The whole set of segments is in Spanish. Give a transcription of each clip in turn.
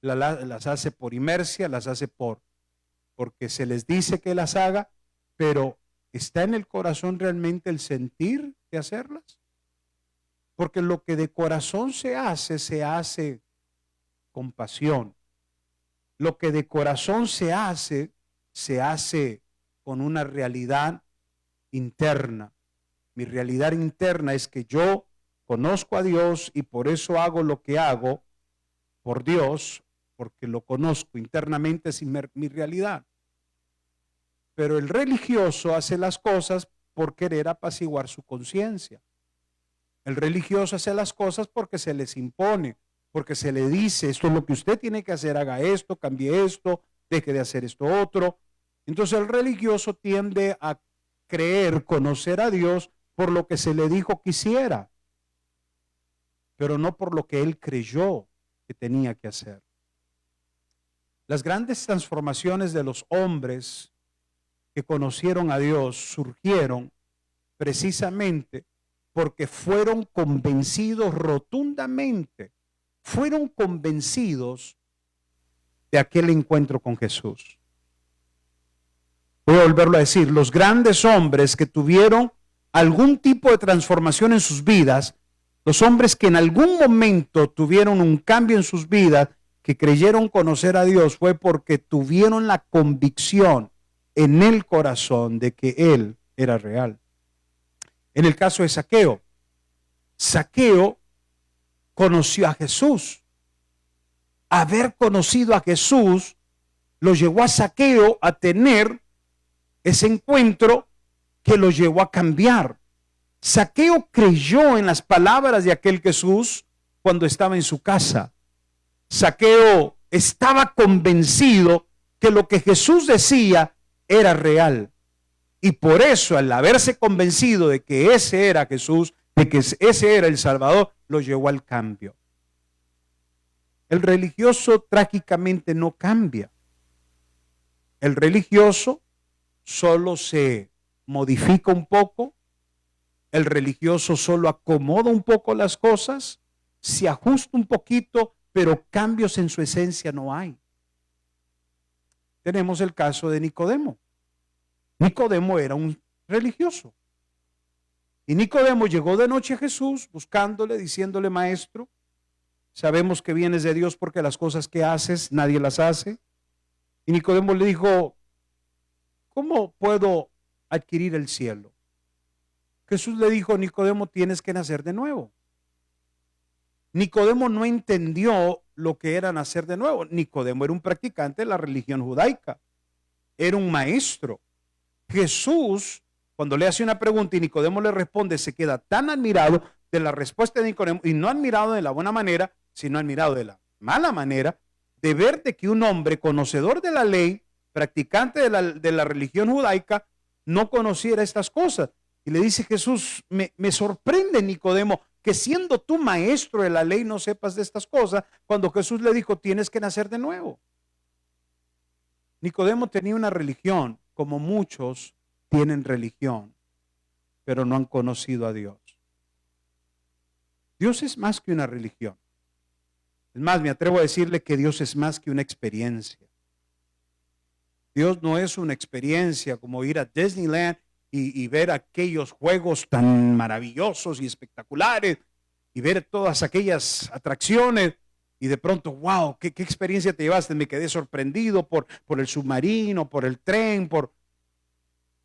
las hace por inercia, las hace porque se les dice que las haga, pero ¿está en el corazón realmente el sentir de hacerlas? Porque lo que de corazón se hace con pasión. Lo que de corazón se hace con una realidad interna. Mi realidad interna es que yo conozco a Dios y por eso hago lo que hago por Dios, porque lo conozco internamente, es mi realidad. Pero el religioso hace las cosas por querer apaciguar su conciencia. El religioso hace las cosas porque se les impone, porque se le dice, esto es lo que usted tiene que hacer, haga esto, cambie esto, deje de hacer esto otro. Entonces el religioso tiende a creer, conocer a Dios por lo que se le dijo que hiciera, pero no por lo que él creyó que tenía que hacer. Las grandes transformaciones de los hombres que conocieron a Dios surgieron precisamente porque fueron convencidos rotundamente, fueron convencidos de aquel encuentro con Jesús. Voy a volverlo a decir, los grandes hombres que tuvieron algún tipo de transformación en sus vidas, los hombres que en algún momento tuvieron un cambio en sus vidas, que creyeron conocer a Dios, fue porque tuvieron la convicción en el corazón de que Él era real. En el caso de Zaqueo, Zaqueo conoció a Jesús. Haber conocido a Jesús lo llevó a Zaqueo a tener ese encuentro que lo llevó a cambiar. Zaqueo creyó en las palabras de aquel Jesús cuando estaba en su casa. Zaqueo estaba convencido que lo que Jesús decía era real. Y por eso, al haberse convencido de que ese era Jesús, de que ese era el Salvador, lo llevó al cambio. El religioso trágicamente no cambia. El religioso solo se modifica un poco. El religioso solo acomoda un poco las cosas, se ajusta un poquito, pero cambios en su esencia no hay. Tenemos el caso de Nicodemo. Nicodemo era un religioso. Y Nicodemo llegó de noche a Jesús buscándole, diciéndole, maestro, sabemos que vienes de Dios porque las cosas que haces nadie las hace. Y Nicodemo le dijo, ¿cómo puedo adquirir el cielo? Jesús le dijo, Nicodemo, tienes que nacer de nuevo. Nicodemo no entendió lo que era nacer de nuevo. Nicodemo era un practicante de la religión judaica. Era un maestro. Jesús, cuando le hace una pregunta y Nicodemo le responde, se queda tan admirado de la respuesta de Nicodemo, y no admirado de la buena manera, sino admirado de la mala manera, de ver de que un hombre conocedor de la ley, practicante de la religión judaica, no conociera estas cosas. Y le dice Jesús, me sorprende, Nicodemo, que siendo tú maestro de la ley no sepas de estas cosas, cuando Jesús le dijo, tienes que nacer de nuevo. Nicodemo tenía una religión, como muchos tienen religión, pero no han conocido a Dios. Dios es más que una religión. Es más, me atrevo a decirle que Dios es más que una experiencia. Dios no es una experiencia como ir a Disneyland y ver aquellos juegos tan maravillosos y espectaculares y ver todas aquellas atracciones y de pronto, wow, ¿qué experiencia te llevaste? Me quedé sorprendido por el submarino, por el tren,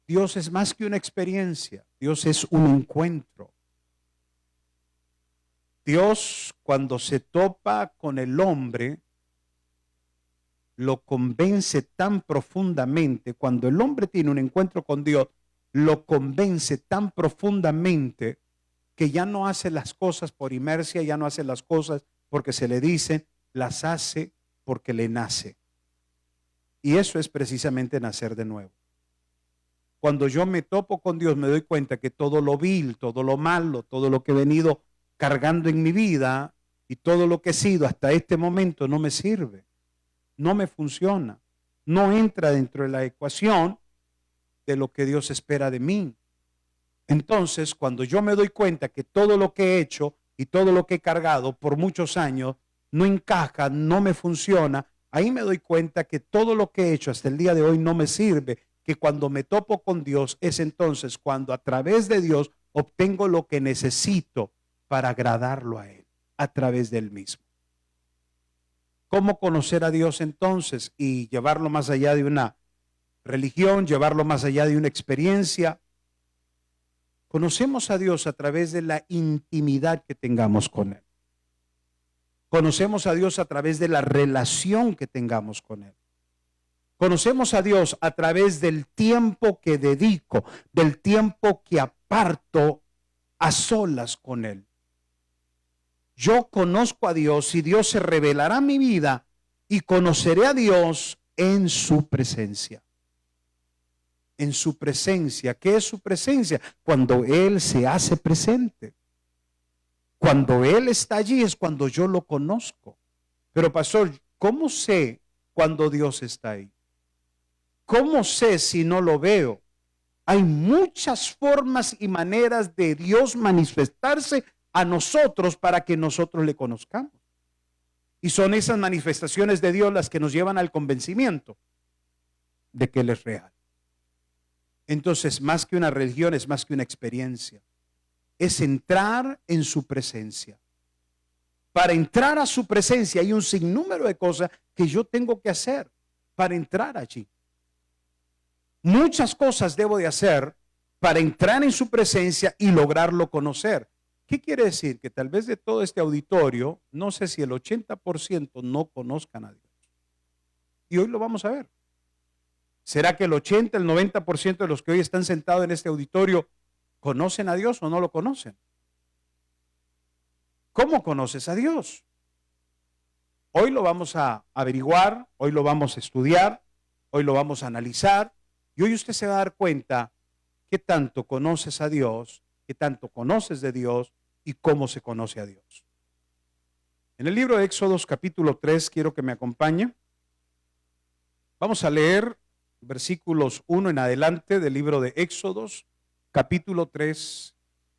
Dios es más que una experiencia, Dios es un encuentro. Dios, cuando se topa con el hombre, lo convence tan profundamente. Cuando el hombre tiene un encuentro con Dios, lo convence tan profundamente que ya no hace las cosas por inercia, ya no hace las cosas porque se le dicen, las hace porque le nace. Y eso es precisamente nacer de nuevo. Cuando yo me topo con Dios, me doy cuenta que todo lo vil, todo lo malo, todo lo que he venido cargando en mi vida y todo lo que he sido hasta este momento no me sirve, no me funciona, no entra dentro de la ecuación de lo que Dios espera de mí. Entonces, cuando yo me doy cuenta que todo lo que he hecho y todo lo que he cargado por muchos años no encaja, no me funciona, ahí me doy cuenta que todo lo que he hecho hasta el día de hoy no me sirve, que cuando me topo con Dios es entonces cuando a través de Dios obtengo lo que necesito para agradarlo a Él, a través de Él mismo. ¿Cómo conocer a Dios entonces y llevarlo más allá de una religión, llevarlo más allá de una experiencia? Conocemos a Dios a través de la intimidad que tengamos con Él. Conocemos a Dios a través de la relación que tengamos con Él. Conocemos a Dios a través del tiempo que dedico, del tiempo que aparto a solas con Él. Yo conozco a Dios y Dios se revelará en mi vida y conoceré a Dios en su presencia. En su presencia. ¿Qué es su presencia? Cuando Él se hace presente. Cuando Él está allí es cuando yo lo conozco. Pero pastor, ¿cómo sé cuando Dios está ahí? ¿Cómo sé si no lo veo? Hay muchas formas y maneras de Dios manifestarse a nosotros para que nosotros le conozcamos. Y son esas manifestaciones de Dios las que nos llevan al convencimiento de que Él es real. Entonces, más que una religión, es más que una experiencia. Es entrar en su presencia. Para entrar a su presencia hay un sinnúmero de cosas que yo tengo que hacer para entrar allí. Muchas cosas debo de hacer para entrar en su presencia y lograrlo conocer. ¿Qué quiere decir? Que tal vez de todo este auditorio, no sé si el 80% no conozcan a Dios. Y hoy lo vamos a ver. ¿Será que el 80, el 90% de los que hoy están sentados en este auditorio conocen a Dios o no lo conocen? ¿Cómo conoces a Dios? Hoy lo vamos a averiguar, hoy lo vamos a estudiar, hoy lo vamos a analizar y hoy usted se va a dar cuenta qué tanto conoces a Dios, qué tanto conoces de Dios y cómo se conoce a Dios. En el libro de Éxodos capítulo 3, quiero que me acompañe. Vamos a leer versículos 1 en adelante del libro de Éxodos capítulo 3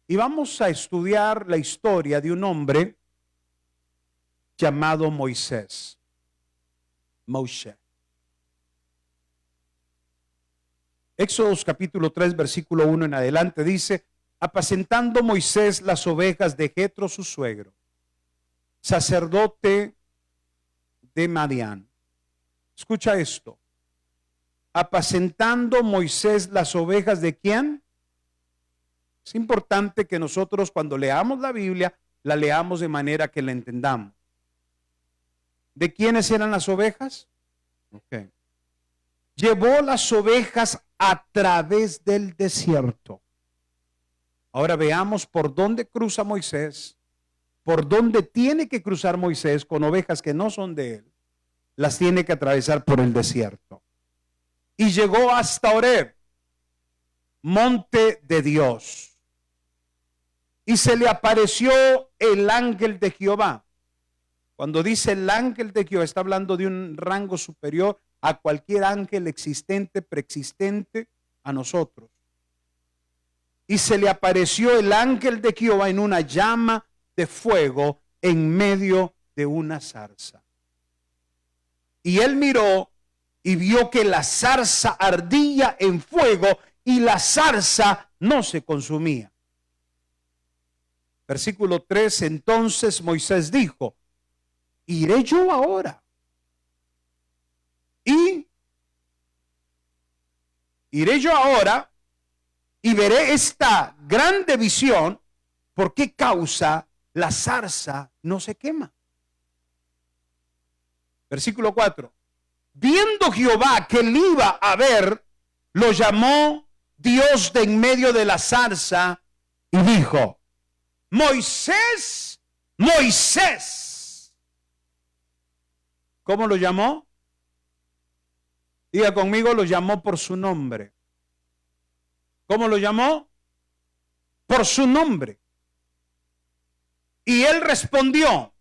y vamos a estudiar la historia de un hombre llamado Moisés. Moshe. Éxodos capítulo 3 versículo 1 en adelante dice: apacentando Moisés las ovejas de Jetro su suegro, sacerdote de Madián. Escucha esto. Apacentando Moisés las ovejas de ¿quién? Es importante que nosotros cuando leamos la Biblia, la leamos de manera que la entendamos. ¿De quiénes eran las ovejas? Okay. Llevó las ovejas a través del desierto. Ahora veamos por dónde cruza Moisés, por dónde tiene que cruzar Moisés con ovejas que no son de él. Las tiene que atravesar por el desierto. Y llegó hasta Horeb, monte de Dios. Y se le apareció el ángel de Jehová. Cuando dice el ángel de Jehová, está hablando de un rango superior a cualquier ángel existente, preexistente a nosotros. Y se le apareció el ángel de Jehová en una llama de fuego en medio de una zarza. Y él miró y vio que la zarza ardía en fuego y la zarza no se consumía. Versículo 3, entonces Moisés dijo: iré yo ahora y veré esta grande visión, ¿por qué causa la zarza no se quema? Versículo 4. Viendo Jehová que él iba a ver, lo llamó Dios de en medio de la zarza y dijo: Moisés, Moisés. ¿Cómo lo llamó? Diga conmigo, lo llamó por su nombre. ¿Cómo lo llamó? Por su nombre. Y él respondió: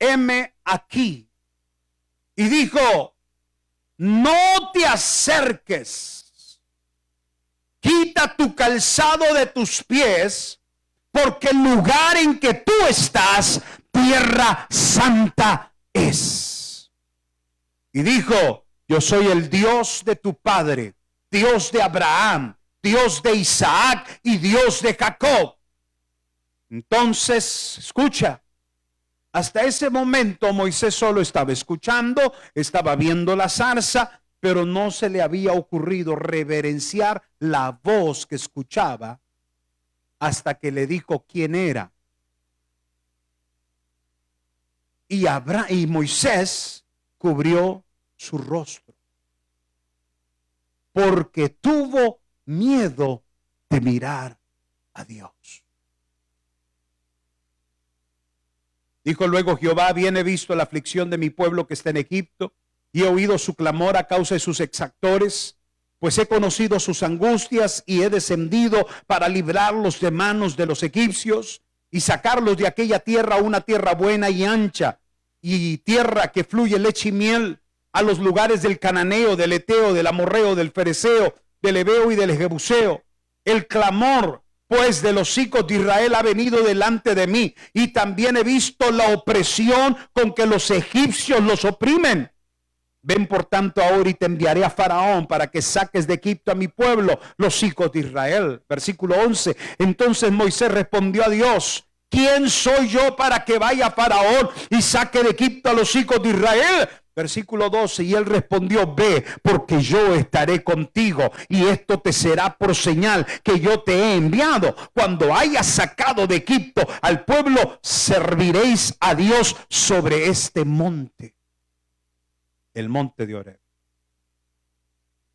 heme aquí. Y dijo: no te acerques, quita tu calzado de tus pies, porque el lugar en que tú estás, tierra santa es. Y dijo: yo soy el Dios de tu padre, Dios de Abraham, Dios de Isaac y Dios de Jacob. Entonces, escucha, hasta ese momento Moisés solo estaba escuchando, estaba viendo la zarza, pero no se le había ocurrido reverenciar la voz que escuchaba hasta que le dijo quién era. Y Moisés cubrió su rostro, porque tuvo miedo de mirar a Dios. Dijo luego Jehová: bien he visto la aflicción de mi pueblo que está en Egipto, y he oído su clamor a causa de sus exactores, pues he conocido sus angustias y he descendido para librarlos de manos de los egipcios y sacarlos de aquella tierra a una tierra buena y ancha, y tierra que fluye leche y miel, a los lugares del cananeo, del eteo, del amorreo, del fereceo, del heveo y del jebuseo. El clamor pues de los hijos de Israel ha venido delante de mí, y también he visto la opresión con que los egipcios los oprimen. Ven por tanto ahora y te enviaré a Faraón para que saques de Egipto a mi pueblo, los hijos de Israel. Versículo 11. Entonces Moisés respondió a Dios: ¿quién soy yo para que vaya a Faraón y saque de Egipto a los hijos de Israel? Versículo 12, y él respondió: ve, porque yo estaré contigo, y esto te será por señal que yo te he enviado. Cuando hayas sacado de Egipto al pueblo, serviréis a Dios sobre este monte, el monte de Horeb.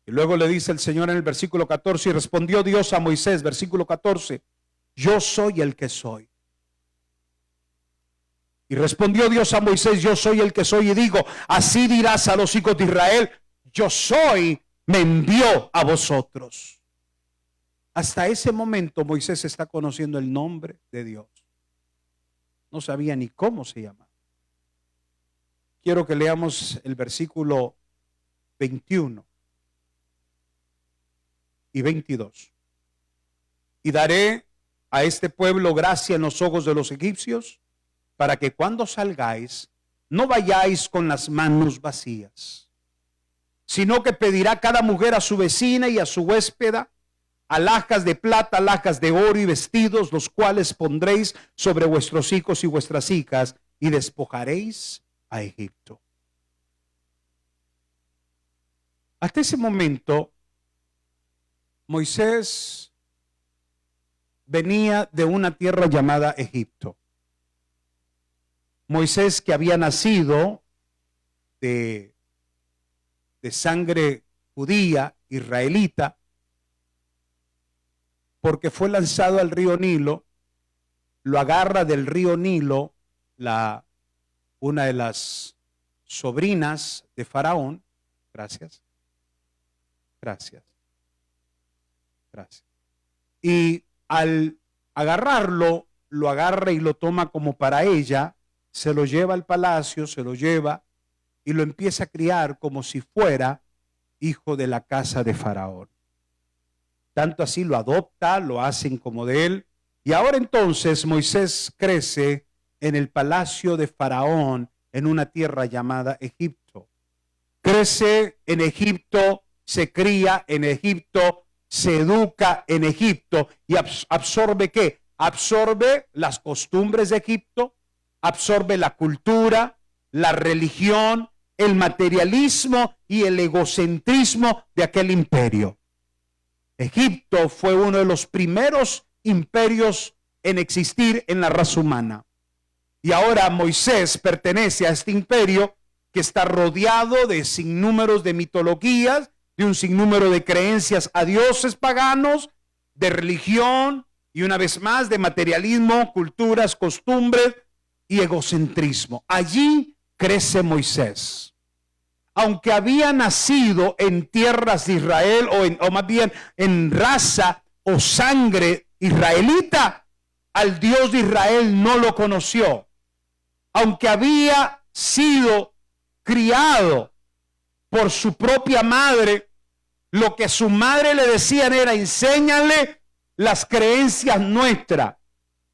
Y luego le dice el Señor en el versículo 14, y respondió Dios a Moisés, versículo 14, yo soy el que soy. Y respondió Dios a Moisés: yo soy el que soy, y digo, así dirás a los hijos de Israel: yo soy, me envió a vosotros. Hasta ese momento Moisés está conociendo el nombre de Dios. No sabía ni cómo se llamaba. Quiero que leamos el versículo 21 y 22. Y daré a este pueblo gracia en los ojos de los egipcios, para que cuando salgáis no vayáis con las manos vacías, sino que pedirá cada mujer a su vecina y a su huéspeda alhajas de plata, alhajas de oro y vestidos, los cuales pondréis sobre vuestros hijos y vuestras hijas, y despojaréis a Egipto. Hasta ese momento, Moisés venía de una tierra llamada Egipto. Moisés, que había nacido de sangre judía, israelita, porque fue lanzado al río Nilo, lo agarra del río Nilo una de las sobrinas de Faraón. Gracias. Y al agarrarlo, lo agarra y lo toma como para ella, se lo lleva al palacio, se lo lleva y lo empieza a criar como si fuera hijo de la casa de Faraón. Tanto así lo adopta, lo hacen como de él. Y ahora entonces Moisés crece en el palacio de Faraón, en una tierra llamada Egipto. Crece en Egipto, se cría en Egipto, se educa en Egipto y absorbe ¿qué? Absorbe las costumbres de Egipto, absorbe la cultura, la religión, el materialismo y el egocentrismo de aquel imperio. Egipto fue uno de los primeros imperios en existir en la raza humana. Y ahora Moisés pertenece a este imperio que está rodeado de sinnúmeros de mitologías, de un sinnúmero de creencias a dioses paganos, de religión y una vez más de materialismo, culturas, costumbres y egocentrismo. Allí crece Moisés. Aunque había nacido en tierras de Israel o más bien en raza o sangre israelita, al Dios de Israel no lo conoció. Aunque había sido criado por su propia madre, lo que su madre le decían era: enséñale las creencias nuestras.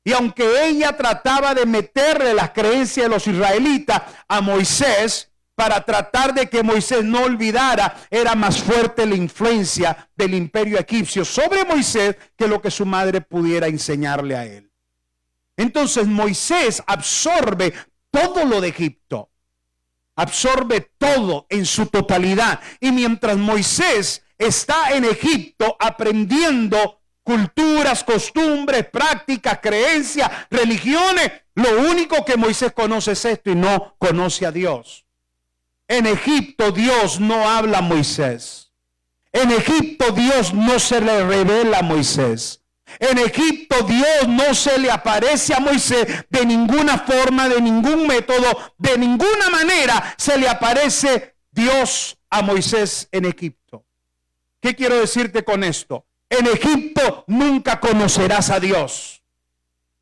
Y aunque ella trataba de meterle las creencias de los israelitas a Moisés, para tratar de que Moisés no olvidara, era más fuerte la influencia del imperio egipcio sobre Moisés que lo que su madre pudiera enseñarle a él. Entonces Moisés absorbe todo lo de Egipto, absorbe todo en su totalidad. Y mientras Moisés está en Egipto aprendiendo culturas, costumbres, prácticas, creencias, religiones, lo único que Moisés conoce es esto y no conoce a Dios. En Egipto Dios no habla a Moisés. En Egipto Dios no se le revela a Moisés. En Egipto Dios no se le aparece a Moisés de ninguna forma, de ningún método, de ninguna manera se le aparece Dios a Moisés en Egipto. ¿Qué quiero decirte con esto? En Egipto nunca conocerás a Dios.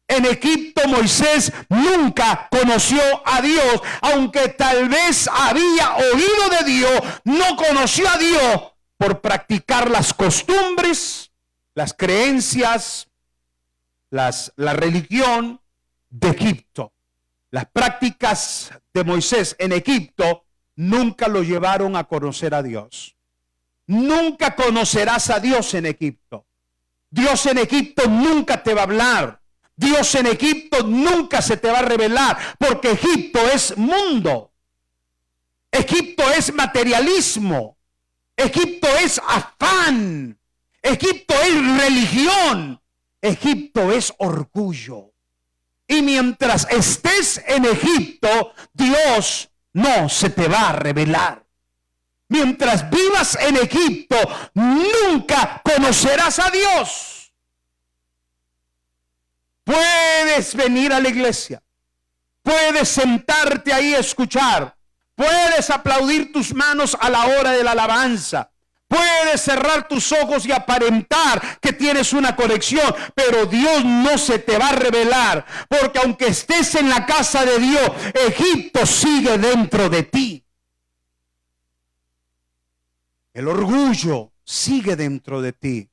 En Egipto Moisés nunca conoció a Dios, aunque tal vez había oído de Dios, no conoció a Dios por practicar las costumbres, las creencias, la religión de Egipto. Las prácticas de Moisés en Egipto nunca lo llevaron a conocer a Dios. Nunca conocerás a Dios en Egipto. Dios en Egipto nunca te va a hablar. Dios en Egipto nunca se te va a revelar, porque Egipto es mundo. Egipto es materialismo. Egipto es afán. Egipto es religión. Egipto es orgullo. Y mientras estés en Egipto, Dios no se te va a revelar. Mientras vivas en Egipto, nunca conocerás a Dios. Puedes venir a la iglesia, puedes sentarte ahí a escuchar, puedes aplaudir tus manos a la hora de la alabanza, puedes cerrar tus ojos y aparentar que tienes una conexión, pero Dios no se te va a revelar, porque aunque estés en la casa de Dios, Egipto sigue dentro de ti. El orgullo sigue dentro de ti.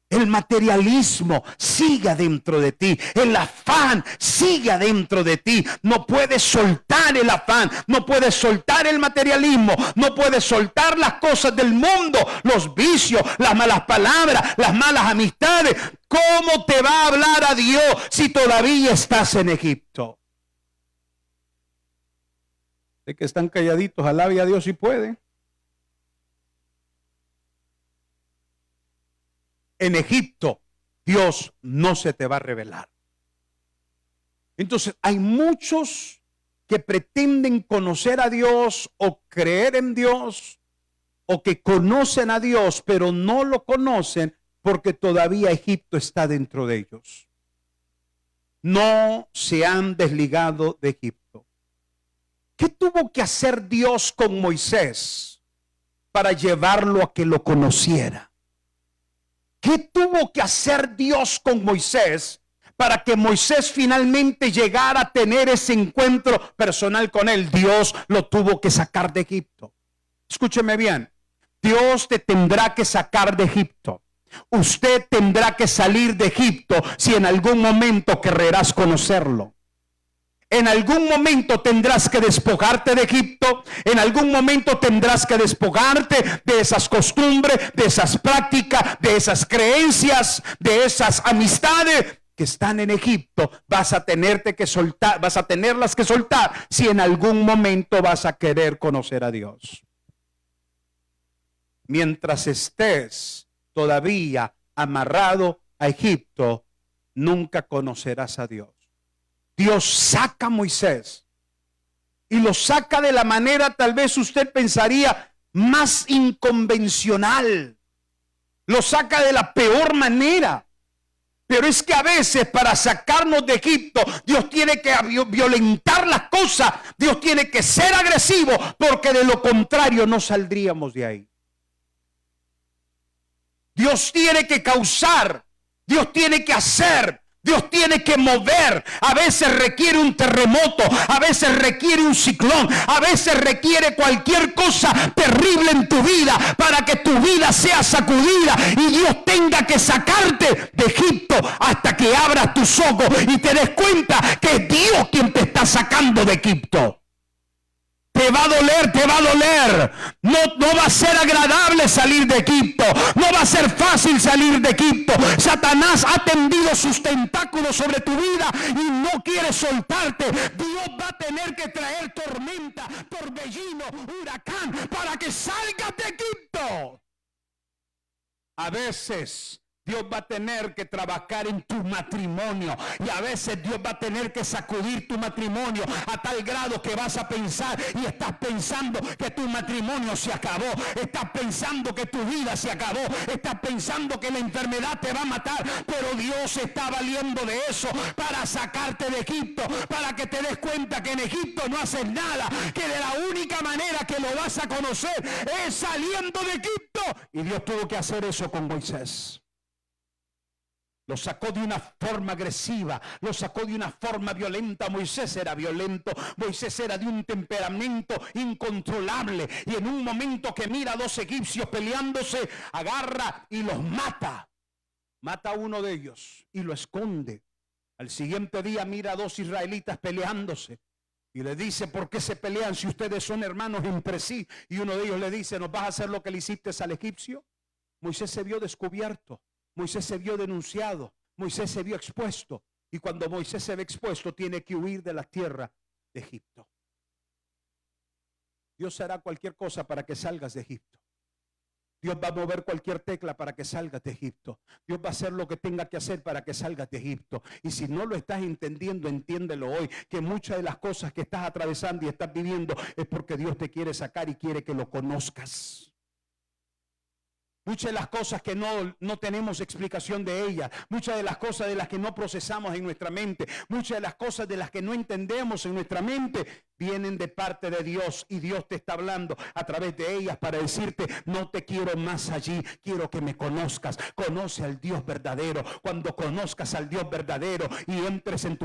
El materialismo sigue adentro de ti. El afán sigue adentro de ti. No puedes soltar el afán. No puedes soltar el materialismo. No puedes soltar las cosas del mundo. Los vicios, las malas palabras, las malas amistades. ¿Cómo te va a hablar a Dios si todavía estás en Egipto? De que están calladitos, alabe a Dios si puede. En Egipto, Dios no se te va a revelar. Entonces, hay muchos que pretenden conocer a Dios o creer en Dios o que conocen a Dios, pero no lo conocen porque todavía Egipto está dentro de ellos. No se han desligado de Egipto. ¿Qué tuvo que hacer Dios con Moisés para llevarlo a que lo conociera? ¿Qué tuvo que hacer Dios con Moisés para que Moisés finalmente llegara a tener ese encuentro personal con él? Dios lo tuvo que sacar de Egipto. Escúcheme bien, Dios te tendrá que sacar de Egipto. Usted tendrá que salir de Egipto si en algún momento querrás conocerlo. En algún momento tendrás que despojarte de Egipto. En algún momento tendrás que despojarte de esas costumbres, de esas prácticas, de esas creencias, de esas amistades que están en Egipto. Vas a tenerlas que soltar si en algún momento vas a querer conocer a Dios. Mientras estés todavía amarrado a Egipto, nunca conocerás a Dios. Dios saca a Moisés y lo saca de la manera, tal vez usted pensaría, más inconvencional. Lo saca de la peor manera. Pero es que a veces para sacarnos de Egipto, Dios tiene que violentar las cosas. Dios tiene que ser agresivo, porque de lo contrario no saldríamos de ahí. Dios tiene que causar, Dios tiene que hacer, Dios tiene que mover. A veces requiere un terremoto, a veces requiere un ciclón, a veces requiere cualquier cosa terrible en tu vida para que tu vida sea sacudida y Dios tenga que sacarte de Egipto hasta que abras tus ojos y te des cuenta que es Dios quien te está sacando de Egipto. Te va a doler, te va a doler. No va a ser agradable salir de Egipto. No va a ser fácil salir de Egipto. Satanás ha tendido sus tentáculos sobre tu vida y no quiere soltarte. Dios va a tener que traer tormenta, torbellino, huracán para que salgas de Egipto. A veces Dios va a tener que trabajar en tu matrimonio y a veces Dios va a tener que sacudir tu matrimonio a tal grado que vas a pensar y estás pensando que tu matrimonio se acabó, estás pensando que tu vida se acabó, estás pensando que la enfermedad te va a matar, pero Dios está valiendo de eso para sacarte de Egipto, para que te des cuenta que en Egipto no haces nada, que de la única manera que lo vas a conocer es saliendo de Egipto. Y Dios tuvo que hacer eso con Moisés. Lo sacó de una forma agresiva, lo sacó de una forma violenta. Moisés era violento, Moisés era de un temperamento incontrolable. Y en un momento que mira a dos egipcios peleándose, agarra y los mata. Mata a uno de ellos y lo esconde. Al siguiente día mira a dos israelitas peleándose. Y le dice, ¿por qué se pelean si ustedes son hermanos entre sí? Y uno de ellos le dice, ¿nos vas a hacer lo que le hiciste al egipcio? Moisés se vio descubierto. Moisés se vio denunciado, Moisés se vio expuesto y cuando Moisés se ve expuesto tiene que huir de la tierra de Egipto. Dios hará cualquier cosa para que salgas de Egipto. Dios va a mover cualquier tecla para que salgas de Egipto. Dios va a hacer lo que tenga que hacer para que salgas de Egipto. Y si no lo estás entendiendo, entiéndelo hoy, que muchas de las cosas que estás atravesando y estás viviendo es porque Dios te quiere sacar y quiere que lo conozcas. Muchas de las cosas que no tenemos explicación de ellas, muchas de las cosas de las que no procesamos en nuestra mente, muchas de las cosas de las que no entendemos en nuestra mente, vienen de parte de Dios y Dios te está hablando a través de ellas para decirte, no te quiero más allí, quiero que me conozcas, conoce al Dios verdadero. Cuando conozcas al Dios verdadero y entres en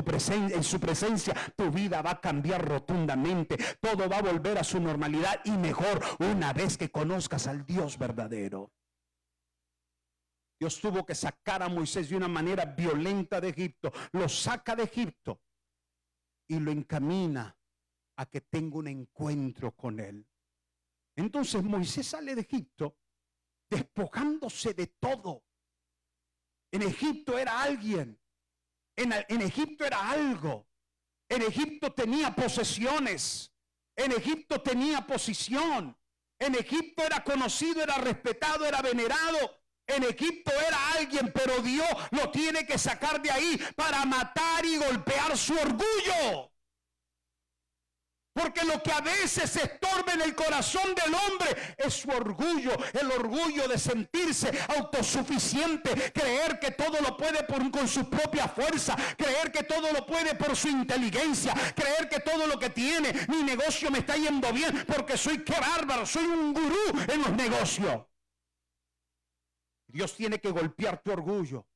su presencia, tu vida va a cambiar rotundamente, todo va a volver a su normalidad y mejor una vez que conozcas al Dios verdadero. Dios tuvo que sacar a Moisés de una manera violenta de Egipto. Lo saca de Egipto y lo encamina a que tenga un encuentro con él. Entonces Moisés sale de Egipto despojándose de todo. En Egipto era alguien. En Egipto era algo. En Egipto tenía posesiones. En Egipto tenía posición. En Egipto era conocido, era respetado, era venerado. En Egipto era alguien, pero Dios lo tiene que sacar de ahí para matar y golpear su orgullo. Porque lo que a veces estorba en el corazón del hombre es su orgullo, el orgullo de sentirse autosuficiente, creer que todo lo puede con su propia fuerza, creer que todo lo puede por su inteligencia, creer que todo lo que tiene, mi negocio me está yendo bien porque soy qué bárbaro, soy un gurú en los negocios. Dios tiene que golpear tu orgullo.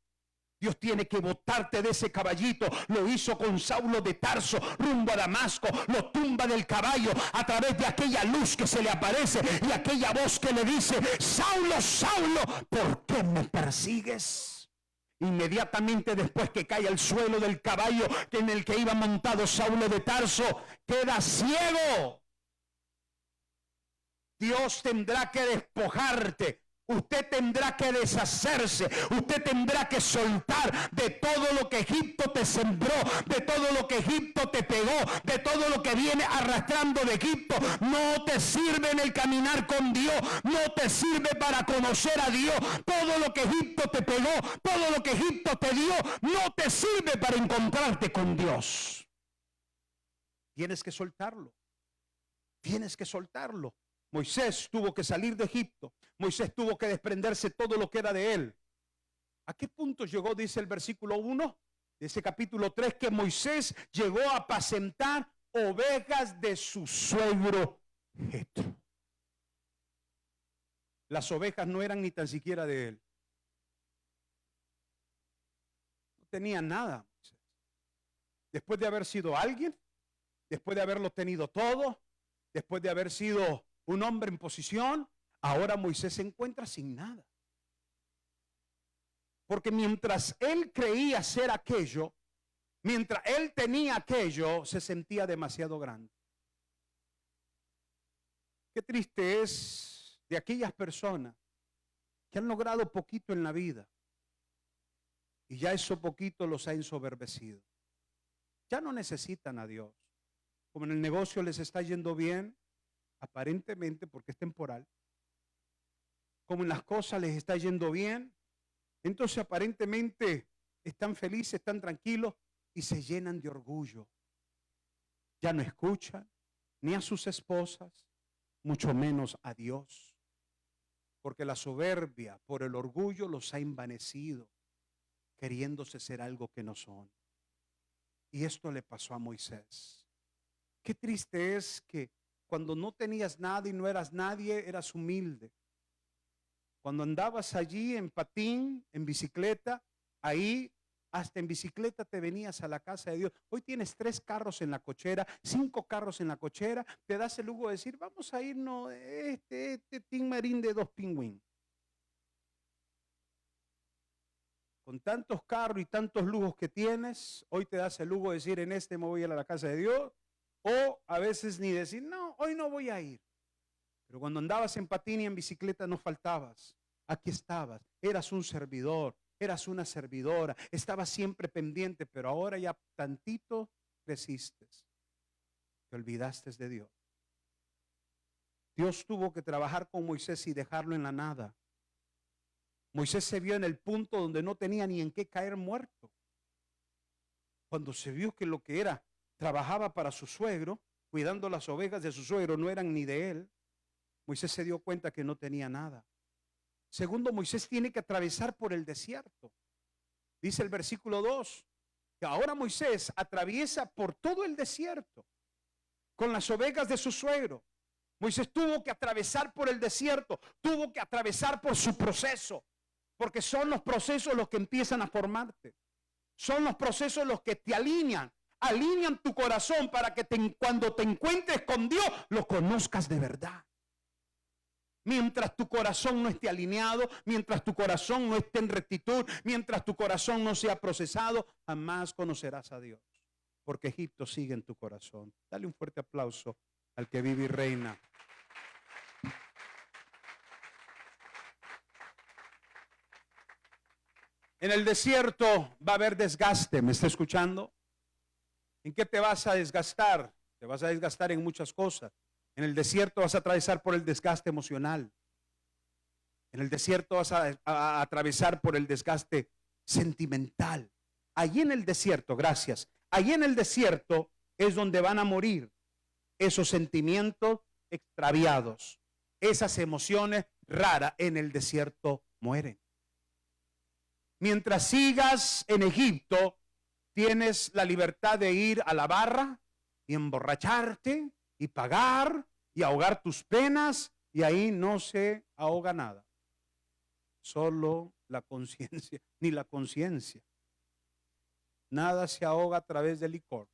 Dios tiene que botarte de ese caballito. Lo hizo con Saulo de Tarso rumbo a Damasco. Lo tumba del caballo a través de aquella luz que se le aparece y aquella voz que le dice, Saulo, Saulo, ¿por qué me persigues? Inmediatamente después que cae al suelo del caballo en el que iba montado Saulo de Tarso, queda ciego. Dios tendrá que despojarte. Usted tendrá que deshacerse, usted tendrá que soltar de todo lo que Egipto te sembró, de todo lo que Egipto te pegó, de todo lo que viene arrastrando de Egipto. No te sirve en el caminar con Dios, no te sirve para conocer a Dios. Todo lo que Egipto te pegó, todo lo que Egipto te dio, no te sirve para encontrarte con Dios. Tienes que soltarlo, tienes que soltarlo. Moisés tuvo que salir de Egipto. Moisés tuvo que desprenderse todo lo que era de él. ¿A qué punto llegó, dice el versículo 1 de ese capítulo 3, que Moisés llegó a apacentar ovejas de su suegro Jetro? Las ovejas no eran ni tan siquiera de él. tenía nada. Después de haber sido alguien, después de haberlo tenido todo, después de haber sido un hombre en posición, ahora Moisés se encuentra sin nada. Porque mientras él creía ser aquello, mientras él tenía aquello, se sentía demasiado grande. Qué triste es de aquellas personas que han logrado poquito en la vida y ya eso poquito los ha ensoberbecido. Ya no necesitan a Dios. Como en el negocio les está yendo bien, aparentemente porque es temporal. Como en las cosas les está yendo bien, entonces aparentemente están felices, están tranquilos y se llenan de orgullo. Ya no escuchan ni a sus esposas, mucho menos a Dios. Porque la soberbia por el orgullo los ha envanecido, queriéndose ser algo que no son. Y esto le pasó a Moisés. Qué triste es que cuando no tenías nada y no eras nadie, eras humilde. Cuando andabas allí en patín, en bicicleta, ahí hasta en bicicleta te venías a la casa de Dios. Hoy tienes 3 carros en la cochera, 5 carros en la cochera, te das el lujo de decir, vamos a irnos este Tin Marín de 2 pingüín. Con tantos carros y tantos lujos que tienes, hoy te das el lujo de decir, en este me voy a ir a la casa de Dios, o a veces ni decir, no, hoy no voy a ir. Pero cuando andabas en patín y en bicicleta no faltabas, aquí estabas, eras un servidor, eras una servidora, estabas siempre pendiente, pero ahora ya tantito creciste, te olvidaste de Dios. Dios tuvo que trabajar con Moisés y dejarlo en la nada. Moisés se vio en el punto donde no tenía ni en qué caer muerto. Cuando se vio que lo que era, trabajaba para su suegro, cuidando las ovejas de su suegro, no eran ni de él, Moisés se dio cuenta que no tenía nada. Segundo, Moisés tiene que atravesar por el desierto. Dice el versículo 2, que ahora Moisés atraviesa por todo el desierto con las ovejas de su suegro. Moisés tuvo que atravesar por el desierto, tuvo que atravesar por su proceso, porque son los procesos los que empiezan a formarte. Son los procesos los que te alinean tu corazón para que cuando te encuentres con Dios, lo conozcas de verdad. Mientras tu corazón no esté alineado, mientras tu corazón no esté en rectitud, mientras tu corazón no sea procesado, jamás conocerás a Dios. Porque Egipto sigue en tu corazón. Dale un fuerte aplauso al que vive y reina. En el desierto va a haber desgaste, ¿me está escuchando? ¿En qué te vas a desgastar? Te vas a desgastar en muchas cosas. En el desierto vas a atravesar por el desgaste emocional. En el desierto vas a atravesar por el desgaste sentimental. Allí en el desierto, gracias, allí en el desierto es donde van a morir esos sentimientos extraviados. Esas emociones raras en el desierto mueren. Mientras sigas en Egipto, tienes la libertad de ir a la barra y emborracharte y pagar y ahogar tus penas, y ahí no se ahoga nada. Solo la conciencia, ni la conciencia. Nada se ahoga a través del licor.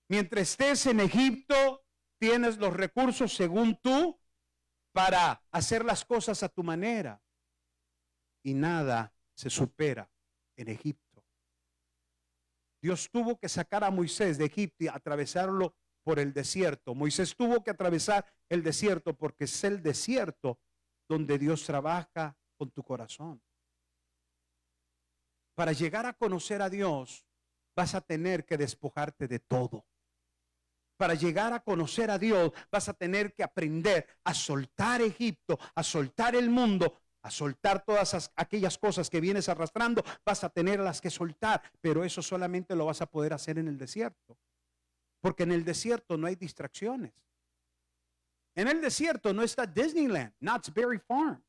Mientras estés en Egipto, tienes los recursos según tú para hacer las cosas a tu manera. Y nada se supera en Egipto. Dios tuvo que sacar a Moisés de Egipto y atravesarlo por el desierto. Moisés tuvo que atravesar el desierto porque es el desierto donde Dios trabaja con tu corazón. Para llegar a conocer a Dios, vas a tener que despojarte de todo. Para llegar a conocer a Dios, vas a tener que aprender a soltar Egipto, a soltar el mundo, a soltar todas aquellas cosas que vienes arrastrando. Vas a tenerlas que soltar, pero eso solamente lo vas a poder hacer en el desierto. Porque en el desierto no hay distracciones. En el desierto no está Disneyland, Knott's Berry Farm,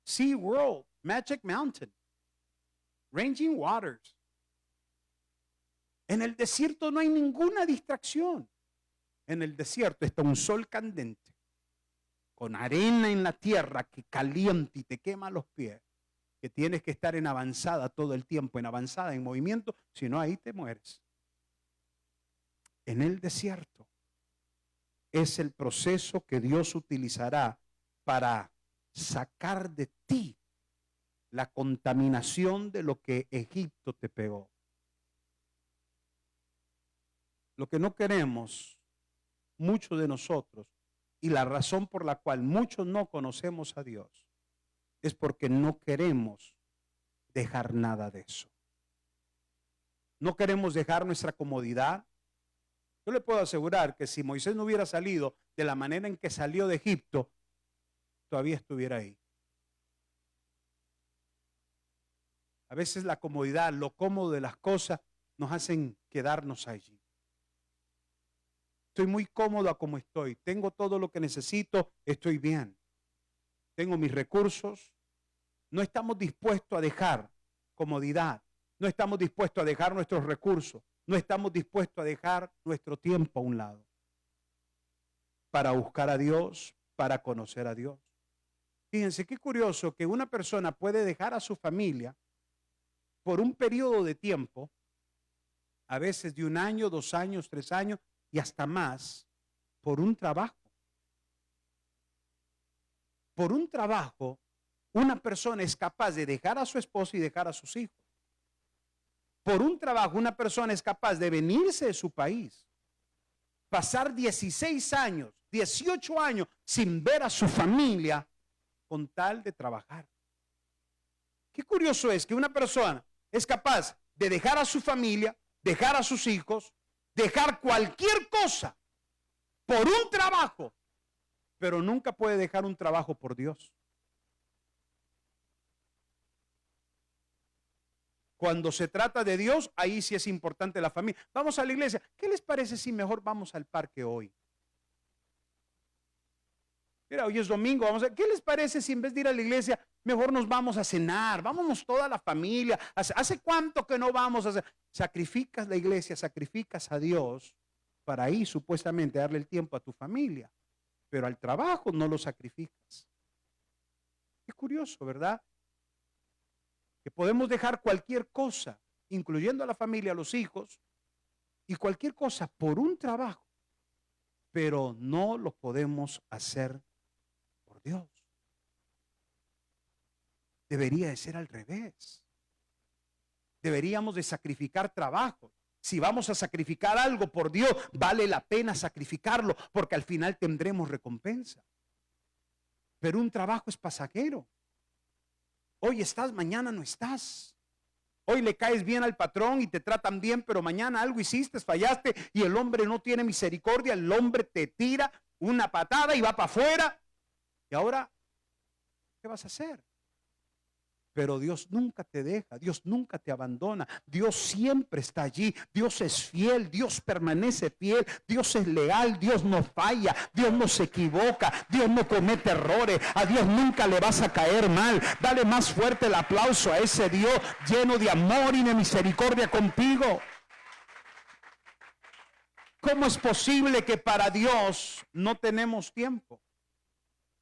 Sea World, Magic Mountain, Raging Waters. En el desierto no hay ninguna distracción. En el desierto está un sol candente, con arena en la tierra que calienta y te quema los pies. que tienes que estar en avanzada todo el tiempo, en avanzada, en movimiento, si no ahí te mueres. En el desierto es el proceso que Dios utilizará para sacar de ti la contaminación de lo que Egipto te pegó. Lo que no queremos, muchos de nosotros, y la razón por la cual muchos no conocemos a Dios, es porque no queremos dejar nada de eso. No queremos dejar nuestra comodidad. Yo le puedo asegurar que si Moisés no hubiera salido de la manera en que salió de Egipto, todavía estuviera ahí. A veces la comodidad, lo cómodo de las cosas nos hacen quedarnos allí. Estoy muy cómodo a como estoy. Tengo todo lo que necesito, estoy bien. Tengo mis recursos. No estamos dispuestos a dejar comodidad. No estamos dispuestos a dejar nuestros recursos. No estamos dispuestos a dejar nuestro tiempo a un lado para buscar a Dios, para conocer a Dios. Fíjense qué curioso que una persona puede dejar a su familia por un periodo de tiempo, a veces de 1 año, 2 años, 3 años y hasta más, por un trabajo. Por un trabajo, una persona es capaz de dejar a su esposa y dejar a sus hijos. Por un trabajo, una persona es capaz de venirse de su país, pasar 16 años, 18 años sin ver a su familia con tal de trabajar. Qué curioso es que una persona es capaz de dejar a su familia, dejar a sus hijos, dejar cualquier cosa por un trabajo, pero nunca puede dejar un trabajo por Dios. Cuando se trata de Dios, ahí sí es importante la familia. Vamos a la iglesia. ¿Qué les parece si mejor vamos al parque hoy? Mira, hoy es domingo. ¿Qué les parece si en vez de ir a la iglesia, mejor nos vamos a cenar? Vámonos toda la familia. ¿Hace cuánto que no vamos a hacer? Sacrificas la iglesia, sacrificas a Dios para ahí supuestamente darle el tiempo a tu familia. Pero al trabajo no lo sacrificas. Qué curioso, ¿verdad? Que podemos dejar cualquier cosa, incluyendo a la familia, a los hijos, y cualquier cosa por un trabajo, pero no lo podemos hacer por Dios. Debería de ser al revés. Deberíamos de sacrificar trabajo. Si vamos a sacrificar algo por Dios, vale la pena sacrificarlo, porque al final tendremos recompensa. Pero un trabajo es pasajero. Hoy estás, mañana no estás. Hoy le caes bien al patrón y te tratan bien, pero mañana algo hiciste, fallaste y el hombre no tiene misericordia. El hombre te tira una patada y va para afuera. Y ahora, ¿qué vas a hacer? Pero Dios nunca te deja, Dios nunca te abandona, Dios siempre está allí, Dios es fiel, Dios permanece fiel, Dios es leal, Dios no falla, Dios no se equivoca, Dios no comete errores, a Dios nunca le vas a caer mal. Dale más fuerte el aplauso a ese Dios lleno de amor y de misericordia contigo. ¿Cómo es posible que para Dios no tenemos tiempo?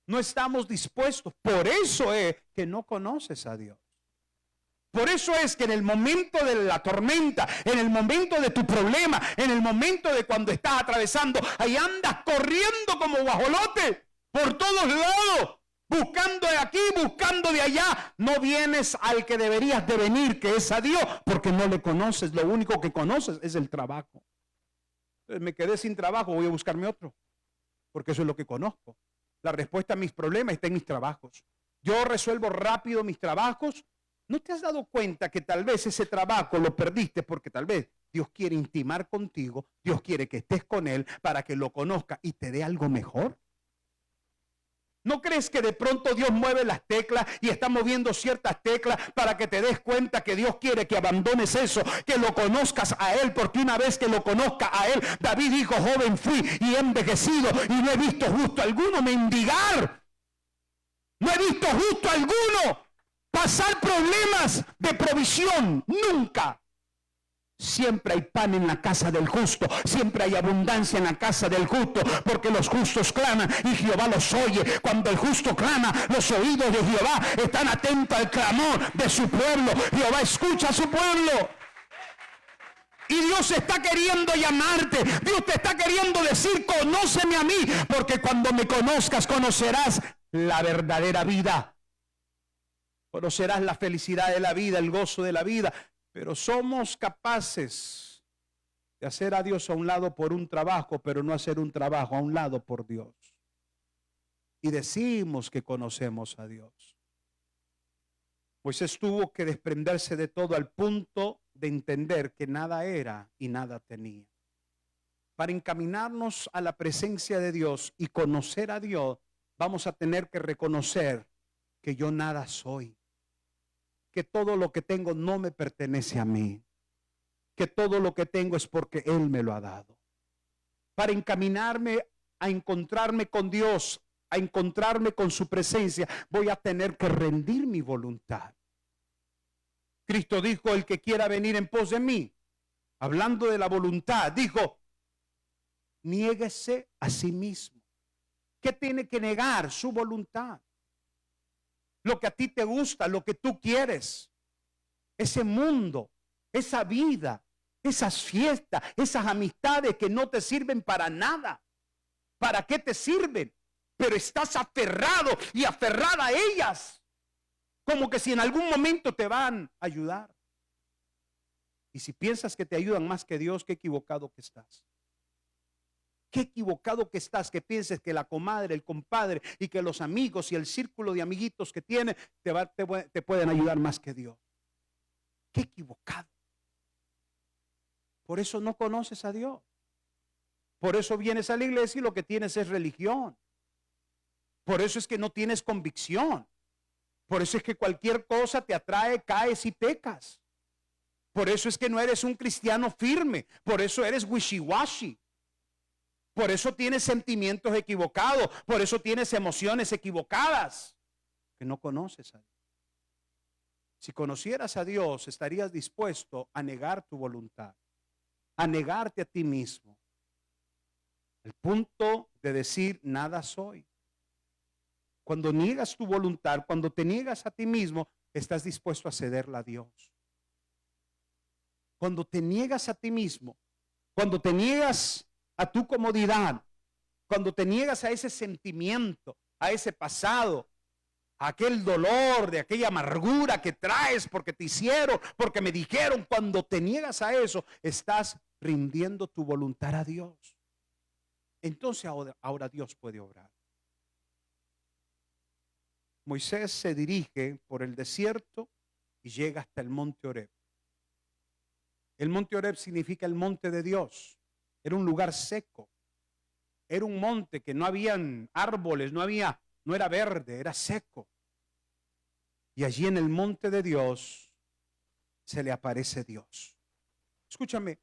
No estamos dispuestos. Por eso es que no conoces a Dios. Por eso es que en el momento de la tormenta, en el momento de tu problema, en el momento de cuando estás atravesando, ahí andas corriendo como guajolote por todos lados, buscando de aquí, buscando de allá. No vienes al que deberías de venir, que es a Dios, porque no le conoces. Lo único que conoces es el trabajo. Entonces, me quedé sin trabajo, voy a buscarme otro, porque eso es lo que conozco. La respuesta a mis problemas está en mis trabajos. Yo resuelvo rápido mis trabajos. ¿No te has dado cuenta que tal vez ese trabajo lo perdiste porque tal vez Dios quiere intimar contigo, Dios quiere que estés con Él para que lo conozca y te dé algo mejor? ¿No crees que de pronto Dios mueve las teclas y está moviendo ciertas teclas para que te des cuenta que Dios quiere que abandones eso, que lo conozcas a Él? Porque una vez que lo conozca a Él, David dijo: joven fui y he envejecido y no he visto justo alguno mendigar. No he visto justo alguno pasar problemas de provisión. Nunca. Siempre hay pan en la casa del justo, siempre hay abundancia en la casa del justo, porque los justos claman y Jehová los oye. Cuando el justo clama, los oídos de Jehová están atentos al clamor de su pueblo. Jehová escucha a su pueblo. Y Dios está queriendo llamarte, Dios te está queriendo decir, conóceme a mí, porque cuando me conozcas, conocerás la verdadera vida. Conocerás la felicidad de la vida, el gozo de la vida. Pero somos capaces de hacer a Dios a un lado por un trabajo, pero no hacer un trabajo a un lado por Dios. Y decimos que conocemos a Dios. Moisés tuvo que desprenderse de todo al punto de entender que nada era y nada tenía. Para encaminarnos a la presencia de Dios y conocer a Dios, vamos a tener que reconocer que yo nada soy. Que todo lo que tengo no me pertenece a mí, que todo lo que tengo es porque Él me lo ha dado. Para encaminarme a encontrarme con Dios, a encontrarme con su presencia, voy a tener que rendir mi voluntad. Cristo dijo, el que quiera venir en pos de mí, hablando de la voluntad, dijo, niéguese a sí mismo. ¿Qué tiene que negar? Su voluntad. Lo que a ti te gusta, lo que tú quieres, ese mundo, esa vida, esas fiestas, esas amistades que no te sirven para nada. ¿Para qué te sirven? Pero estás aferrado y aferrada a ellas, como que si en algún momento te van a ayudar. Y si piensas que te ayudan más que Dios, qué equivocado que estás. Qué equivocado que estás, que pienses que la comadre, el compadre y que los amigos y el círculo de amiguitos que tienes te pueden ayudar más que Dios. Qué equivocado. Por eso no conoces a Dios. Por eso vienes a la iglesia y lo que tienes es religión. Por eso es que no tienes convicción. Por eso es que cualquier cosa te atrae, caes y pecas. Por eso es que no eres un cristiano firme. Por eso eres wishy-washy. Por eso tienes sentimientos equivocados, por eso tienes emociones equivocadas, que no conoces a Dios. Si conocieras a Dios, estarías dispuesto a negar tu voluntad, a negarte a ti mismo. El punto de decir, nada soy. Cuando niegas tu voluntad, cuando te niegas a ti mismo, estás dispuesto a cederla a Dios. Cuando te niegas a ti mismo, cuando te niegas a tu comodidad, cuando te niegas a ese sentimiento, a ese pasado, a aquel dolor, de aquella amargura que traes porque te hicieron, porque me dijeron, cuando te niegas a eso, estás rindiendo tu voluntad a Dios. Entonces ahora Dios puede obrar. Moisés se dirige por el desierto y llega hasta el monte Horeb. El monte Horeb significa el monte de Dios. Era un lugar seco. Era un monte que no habían árboles, no era verde, era seco. Y allí en el monte de Dios se le aparece Dios. Escúchame,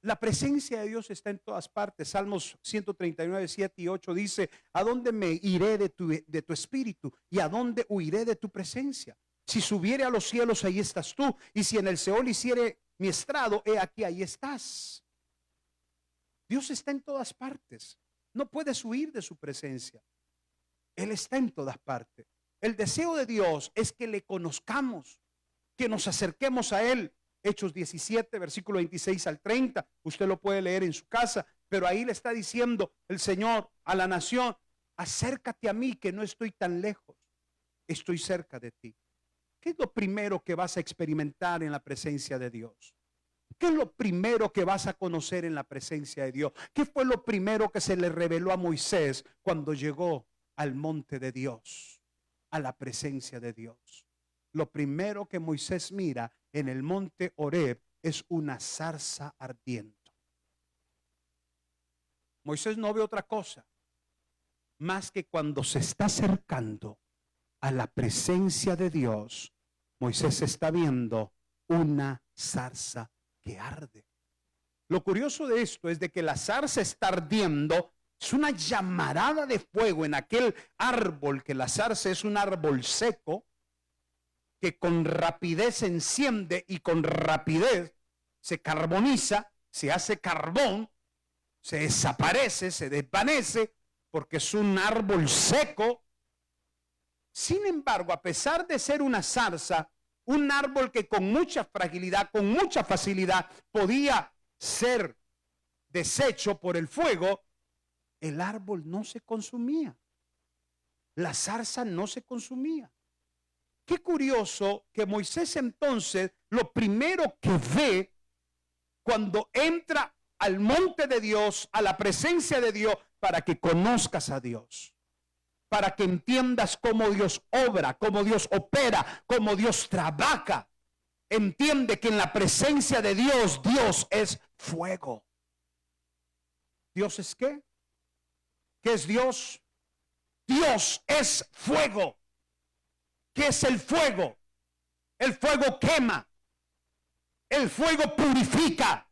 la presencia de Dios está en todas partes. Salmos 139, 7 y 8 dice, ¿a dónde me iré de tu espíritu? ¿Y a dónde huiré de tu presencia? Si subiere a los cielos, ahí estás tú. Y si en el Seol hiciere mi estrado, he aquí, ahí estás. Dios está en todas partes. No puedes huir de su presencia. Él está en todas partes. El deseo de Dios es que le conozcamos, que nos acerquemos a Él. Hechos 17, versículo 26 al 30. Usted lo puede leer en su casa, pero ahí le está diciendo el Señor a la nación, acércate a mí que no estoy tan lejos. Estoy cerca de ti. ¿Qué es lo primero que vas a experimentar en la presencia de Dios? ¿Qué es lo primero que vas a conocer en la presencia de Dios? ¿Qué fue lo primero que se le reveló a Moisés cuando llegó al monte de Dios, a la presencia de Dios? Lo primero que Moisés mira en el monte Horeb es una zarza ardiente. Moisés no ve otra cosa más que cuando se está acercando a la presencia de Dios, Moisés está viendo una zarza que arde. Lo curioso de esto es de que la zarza está ardiendo, es una llamarada de fuego en aquel árbol, que la zarza es un árbol seco, que con rapidez se enciende y con rapidez se carboniza, se hace carbón, se desaparece, se desvanece, porque es un árbol seco. Sin embargo, a pesar de ser una zarza, un árbol que con mucha fragilidad, con mucha facilidad podía ser deshecho por el fuego, el árbol no se consumía. La zarza no se consumía. Qué curioso que Moisés entonces lo primero que ve cuando entra al monte de Dios, a la presencia de Dios, para que conozcas a Dios, para que entiendas cómo Dios obra, cómo Dios opera, cómo Dios trabaja. Entiende que en la presencia de Dios, Dios es fuego. ¿Dios es qué? ¿Qué es Dios? Dios es fuego. ¿Qué es el fuego? El fuego quema. El fuego purifica.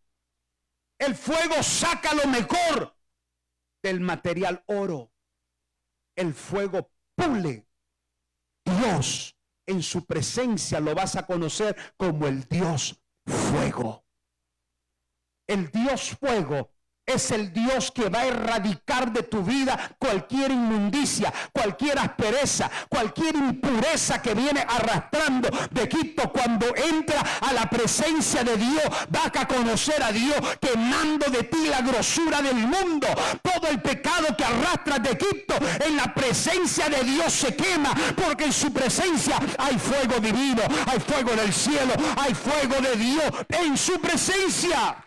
El fuego saca lo mejor del material oro. El fuego pule. Dios en su presencia lo vas a conocer como el Dios fuego. El Dios fuego es el Dios que va a erradicar de tu vida cualquier inmundicia, cualquier aspereza, cualquier impureza que viene arrastrando de Egipto. Cuando entra a la presencia de Dios, vas a conocer a Dios quemando de ti la grosura del mundo. Todo el pecado que arrastras de Egipto, en la presencia de Dios se quema, porque en su presencia hay fuego divino, hay fuego del cielo, hay fuego de Dios en su presencia.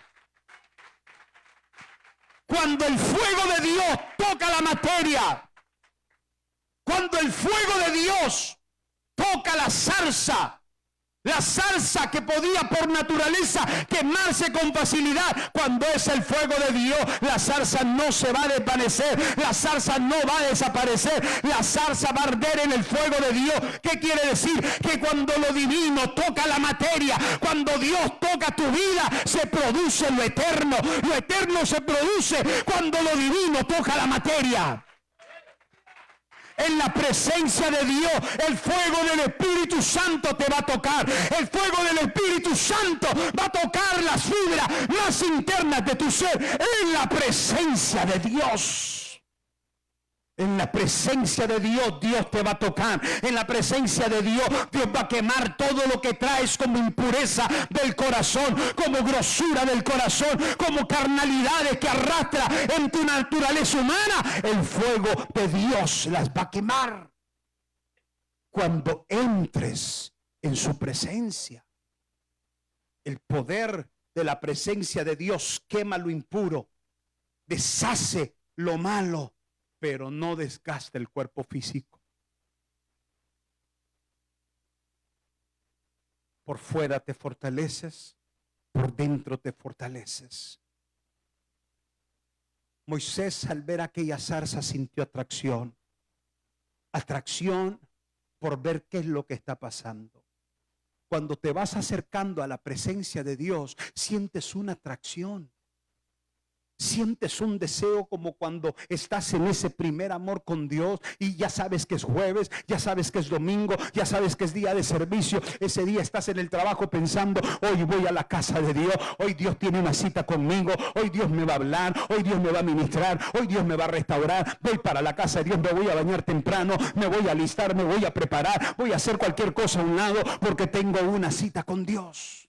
Cuando el fuego de Dios toca la materia, cuando el fuego de Dios toca la zarza que podía por naturaleza quemarse con facilidad, cuando es el fuego de Dios, la zarza no se va a desvanecer, la zarza no va a desaparecer, la zarza va a arder en el fuego de Dios. ¿Qué quiere decir? Que cuando lo divino toca la materia, cuando Dios toca tu vida, se produce lo eterno. Lo eterno se produce cuando lo divino toca la materia. En la presencia de Dios, el fuego del Espíritu Santo te va a tocar. El fuego del Espíritu Santo va a tocar las fibras más internas de tu ser. En la presencia de Dios. En la presencia de Dios, Dios te va a tocar. En la presencia de Dios, Dios va a quemar todo lo que traes como impureza del corazón, como grosura del corazón, como carnalidades que arrastra en tu naturaleza humana. El fuego de Dios las va a quemar. Cuando entres en su presencia, el poder de la presencia de Dios quema lo impuro, deshace lo malo, pero no desgasta el cuerpo físico. Por fuera te fortaleces, por dentro te fortaleces. Moisés, al ver aquella zarza, sintió atracción. Atracción por ver qué es lo que está pasando. Cuando te vas acercando a la presencia de Dios, sientes una atracción. Sientes un deseo como cuando estás en ese primer amor con Dios y ya sabes que es jueves, ya sabes que es domingo, ya sabes que es día de servicio. Ese día estás en el trabajo pensando, hoy voy a la casa de Dios, hoy Dios tiene una cita conmigo, hoy Dios me va a hablar, hoy Dios me va a ministrar, hoy Dios me va a restaurar, voy para la casa de Dios, me voy a bañar temprano, me voy a alistar, me voy a preparar, voy a hacer cualquier cosa a un lado porque tengo una cita con Dios.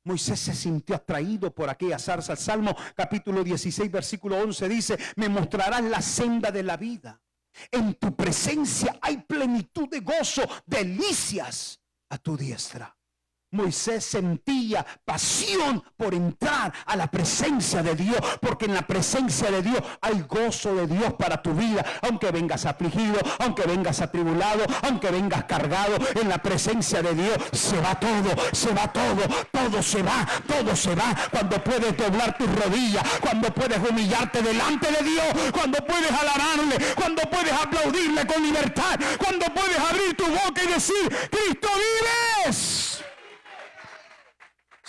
Moisés se sintió atraído por aquella zarza. El Salmo capítulo 16 versículo 11 dice: me mostrarás la senda de la vida. En tu presencia hay plenitud de gozo, delicias a tu diestra. Moisés sentía pasión por entrar a la presencia de Dios, porque en la presencia de Dios hay gozo de Dios para tu vida. Aunque vengas afligido, aunque vengas atribulado, aunque vengas cargado, en la presencia de Dios se va todo, se va todo, todo se va, todo se va. Cuando puedes doblar tus rodillas, cuando puedes humillarte delante de Dios, cuando puedes alabarle, cuando puedes aplaudirle con libertad, cuando puedes abrir tu boca y decir: Cristo vives.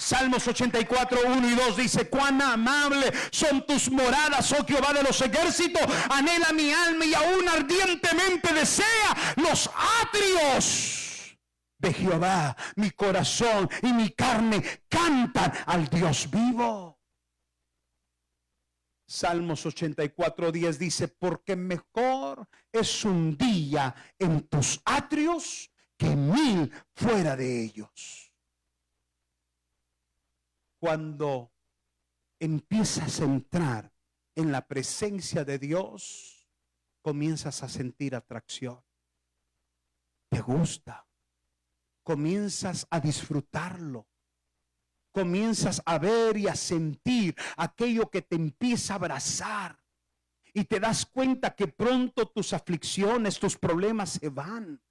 Salmos 84, 1 y 2 dice: cuán amables son tus moradas, oh Jehová de los ejércitos. Anhela mi alma y aún ardientemente desea los atrios de Jehová, mi corazón y mi carne cantan al Dios vivo. Salmos 84:10 dice, porque mejor es un día en tus atrios que 1000 fuera de ellos. Cuando empiezas a entrar en la presencia de Dios, comienzas a sentir atracción. Te gusta. Comienzas a disfrutarlo. Comienzas a ver y a sentir aquello que te empieza a abrazar. Y te das cuenta que pronto tus aflicciones, tus problemas se van.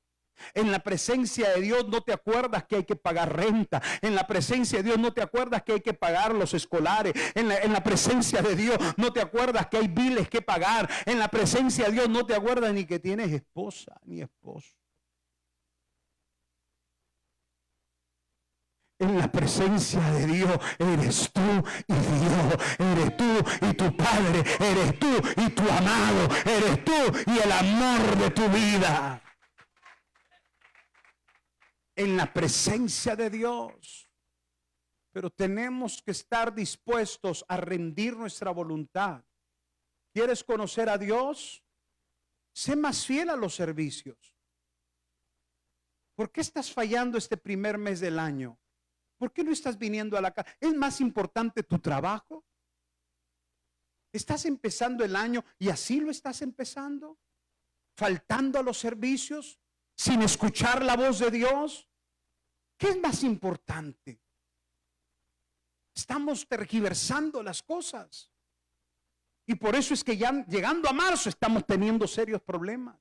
En la presencia de Dios no te acuerdas que hay que pagar renta. En la presencia de Dios no te acuerdas que hay que pagar los escolares. En la presencia de Dios no te acuerdas que hay biles que pagar. En la presencia de Dios no te acuerdas ni que tienes esposa ni esposo. En la presencia de Dios eres tú y Dios, eres tú y tu Padre, eres tú y tu amado, eres tú y el amor de tu vida. En la presencia de Dios. Pero tenemos que estar dispuestos a rendir nuestra voluntad. ¿Quieres conocer a Dios? Sé más fiel a los servicios. ¿Por qué estás fallando este primer mes del año? ¿Por qué no estás viniendo a la casa? ¿Es más importante tu trabajo? ¿Estás empezando el año y así lo estás empezando? ¿Faltando a los servicios? ¿Sin escuchar la voz de Dios? ¿Qué es más importante? Estamos tergiversando las cosas. Y por eso es que ya llegando a marzo estamos teniendo serios problemas.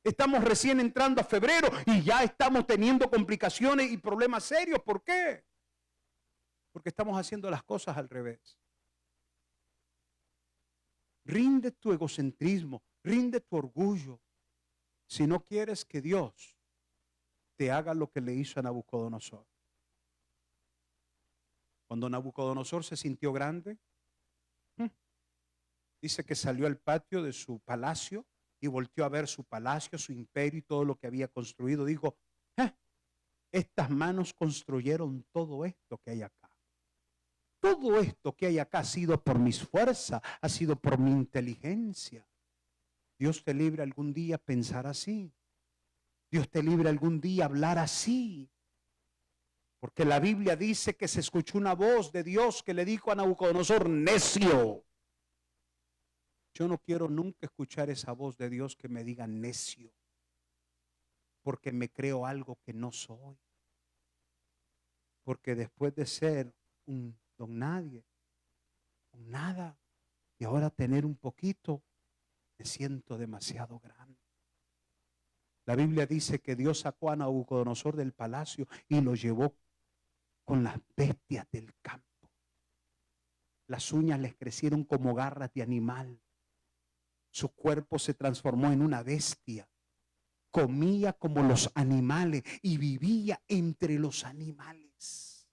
Estamos recién entrando a febrero y ya estamos teniendo complicaciones y problemas serios. ¿Por qué? Porque estamos haciendo las cosas al revés. Rinde tu egocentrismo, rinde tu orgullo. Si no quieres que Dios te haga lo que le hizo a Nabucodonosor. Cuando Nabucodonosor se sintió grande, dice que salió al patio de su palacio y volteó a ver su palacio, su imperio y todo lo que había construido. Dijo, estas manos construyeron todo esto que hay acá. Todo esto que hay acá ha sido por mis fuerzas, ha sido por mi inteligencia. Dios te libre algún día pensar así. Dios te libre algún día hablar así. Porque la Biblia dice que se escuchó una voz de Dios que le dijo a Nabucodonosor, necio. Yo no quiero nunca escuchar esa voz de Dios que me diga necio, porque me creo algo que no soy. Porque después de ser un don nadie, un nada, y ahora tener un poquito, me siento demasiado grande. La Biblia dice que Dios sacó a Nabucodonosor del palacio y lo llevó con las bestias del campo. Las uñas les crecieron como garras de animal. Su cuerpo se transformó en una bestia. Comía como los animales y vivía entre los animales.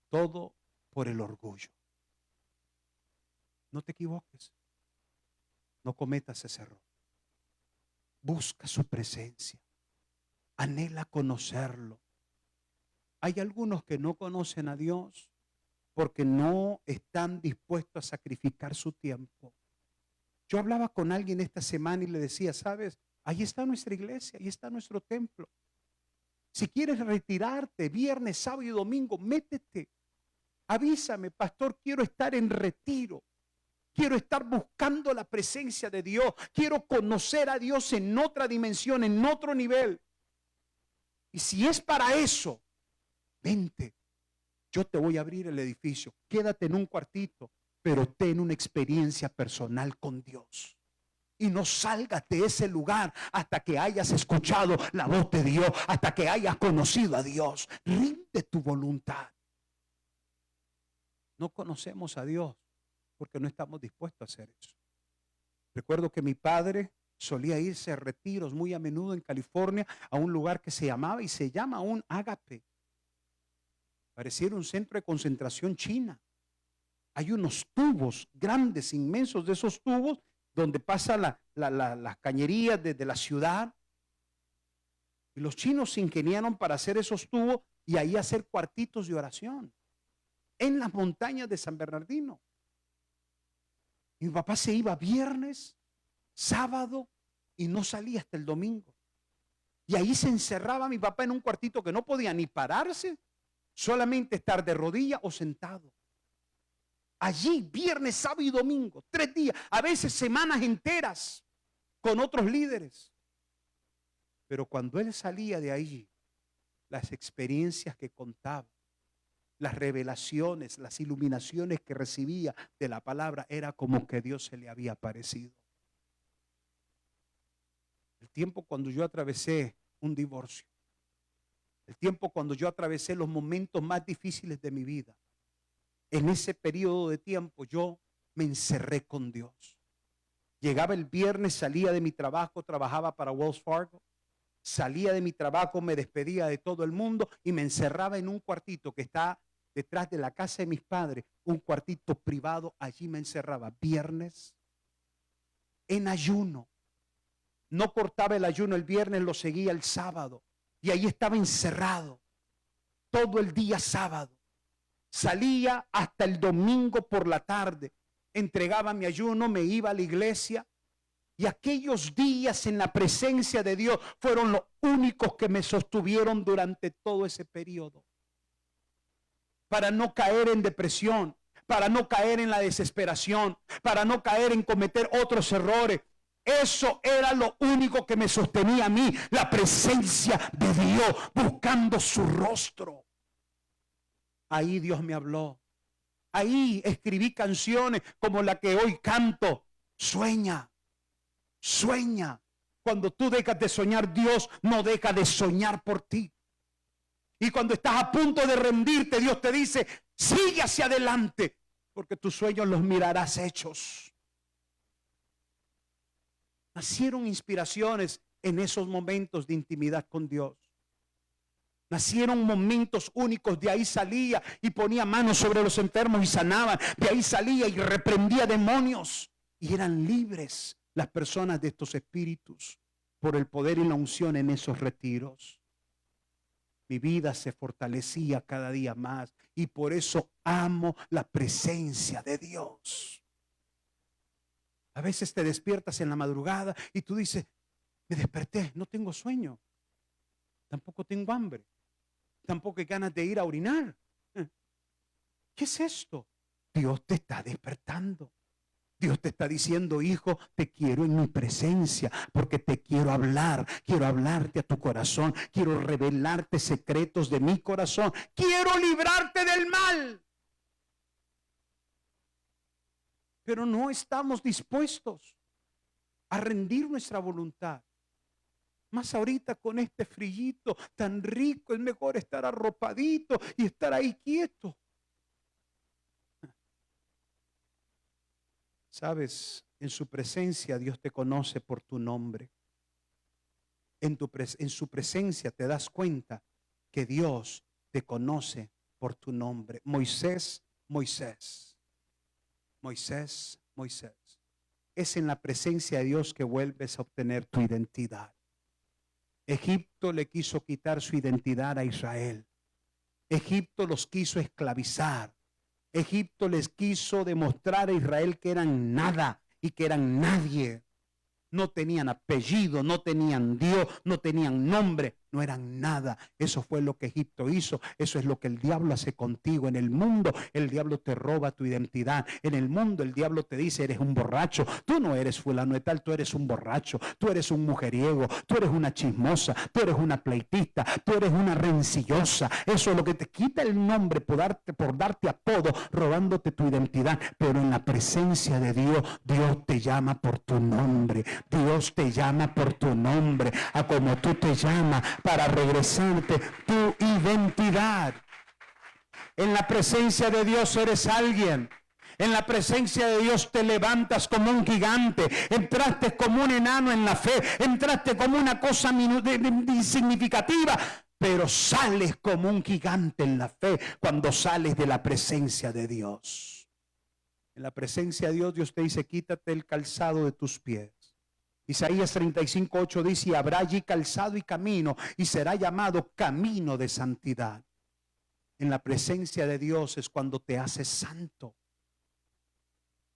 Todo por el orgullo. No te equivoques. No cometas ese error. Busca su presencia. Anhela conocerlo. Hay algunos que no conocen a Dios porque no están dispuestos a sacrificar su tiempo. Yo hablaba con alguien esta semana y le decía, ¿sabes? Ahí está nuestra iglesia, ahí está nuestro templo. Si quieres retirarte viernes, sábado y domingo, métete. Avísame, pastor, quiero estar en retiro. Quiero estar buscando la presencia de Dios. Quiero conocer a Dios en otra dimensión, en otro nivel. Y si es para eso, vente. Yo te voy a abrir el edificio. Quédate en un cuartito, pero ten una experiencia personal con Dios. Y no salgas de ese lugar hasta que hayas escuchado la voz de Dios, hasta que hayas conocido a Dios. Rinde tu voluntad. No conocemos a Dios porque no estamos dispuestos a hacer eso. Recuerdo que mi padre solía irse a retiros muy a menudo en California a un lugar que se llamaba y se llama aún Ágape. Pareciera un centro de concentración china. Hay unos tubos grandes, inmensos de esos tubos donde pasa las cañerías desde la ciudad Y los chinos se ingeniaron para hacer esos tubos y ahí hacer cuartitos de oración en las montañas de San Bernardino. Y mi papá se iba viernes, sábado y no salía hasta el domingo. Y ahí se encerraba mi papá en un cuartito que no podía ni pararse, solamente estar de rodilla o sentado. Allí, viernes, sábado y domingo, 3 días, a veces semanas enteras, con otros líderes. Pero cuando él salía de allí, las experiencias que contaba, las revelaciones, las iluminaciones que recibía de la palabra, era como que Dios se le había aparecido. El tiempo cuando yo atravesé un divorcio, el tiempo cuando yo atravesé los momentos más difíciles de mi vida, en ese periodo de tiempo yo me encerré con Dios. Llegaba el viernes, salía de mi trabajo, trabajaba para Wells Fargo, salía de mi trabajo, me despedía de todo el mundo y me encerraba en un cuartito que está detrás de la casa de mis padres, un cuartito privado. Allí me encerraba viernes en ayuno. No cortaba el ayuno el viernes, lo seguía el sábado y ahí estaba encerrado todo el día sábado. Salía hasta el domingo por la tarde, entregaba mi ayuno, me iba a la iglesia. Y aquellos días en la presencia de Dios fueron los únicos que me sostuvieron durante todo ese periodo. Para no caer en depresión, para no caer en la desesperación, para no caer en cometer otros errores. Eso era lo único que me sostenía a mí, la presencia de Dios, buscando su rostro. Ahí Dios me habló. Ahí escribí canciones como la que hoy canto. Sueña. Sueña. Cuando tú dejas de soñar, Dios no deja de soñar por ti. Y cuando estás a punto de rendirte, Dios te dice, sigue hacia adelante, porque tus sueños los mirarás hechos. Nacieron inspiraciones en esos momentos de intimidad con Dios. Nacieron momentos únicos. De ahí salía y ponía manos sobre los enfermos y sanaba. De ahí salía y reprendía demonios. Y eran libres las personas de estos espíritus por el poder y la unción en esos retiros. Mi vida se fortalecía cada día más y por eso amo la presencia de Dios. A veces te despiertas en la madrugada y tú dices, me desperté, no tengo sueño, tampoco tengo hambre, tampoco hay ganas de ir a orinar. ¿Qué es esto? Dios te está despertando. Dios te está diciendo, hijo, te quiero en mi presencia, porque te quiero hablarte a tu corazón, quiero revelarte secretos de mi corazón, quiero librarte del mal. Pero no estamos dispuestos a rendir nuestra voluntad. Más ahorita con este frillito tan rico, es mejor estar arropadito y estar ahí quieto. Sabes, en su presencia Dios te conoce por tu nombre. En su presencia te das cuenta que Dios te conoce por tu nombre. Moisés, Moisés. Moisés, Moisés. Es en la presencia de Dios que vuelves a obtener tu identidad. Egipto le quiso quitar su identidad a Israel. Egipto los quiso esclavizar. Egipto les quiso demostrar a Israel que eran nada y que eran nadie. No tenían apellido, no tenían Dios, no tenían nombre, no eran nada. Eso fue lo que Egipto hizo. Eso es lo que el diablo hace contigo. En el mundo el diablo te roba tu identidad. En el mundo el diablo te dice, eres un borracho. Tú no eres fulano de tal, tú eres un borracho. Tú eres un mujeriego, tú eres una chismosa, tú eres una pleitista, tú eres una rencillosa. Eso es lo que te quita el nombre por darte apodo, robándote tu identidad. Pero en la presencia de Dios, Dios te llama por tu nombre. Dios te llama por tu nombre, a como tú te llamas, para regresarte tu identidad. En la presencia de Dios eres alguien. En la presencia de Dios te levantas como un gigante. Entraste como un enano en la fe. Entraste como una cosa insignificativa. Pero sales como un gigante en la fe cuando sales de la presencia de Dios. En la presencia de Dios, Dios te dice, quítate el calzado de tus pies Isaías 35:8 dice: y habrá allí calzado y camino, y será llamado camino de santidad. En la presencia de Dios es cuando te haces santo.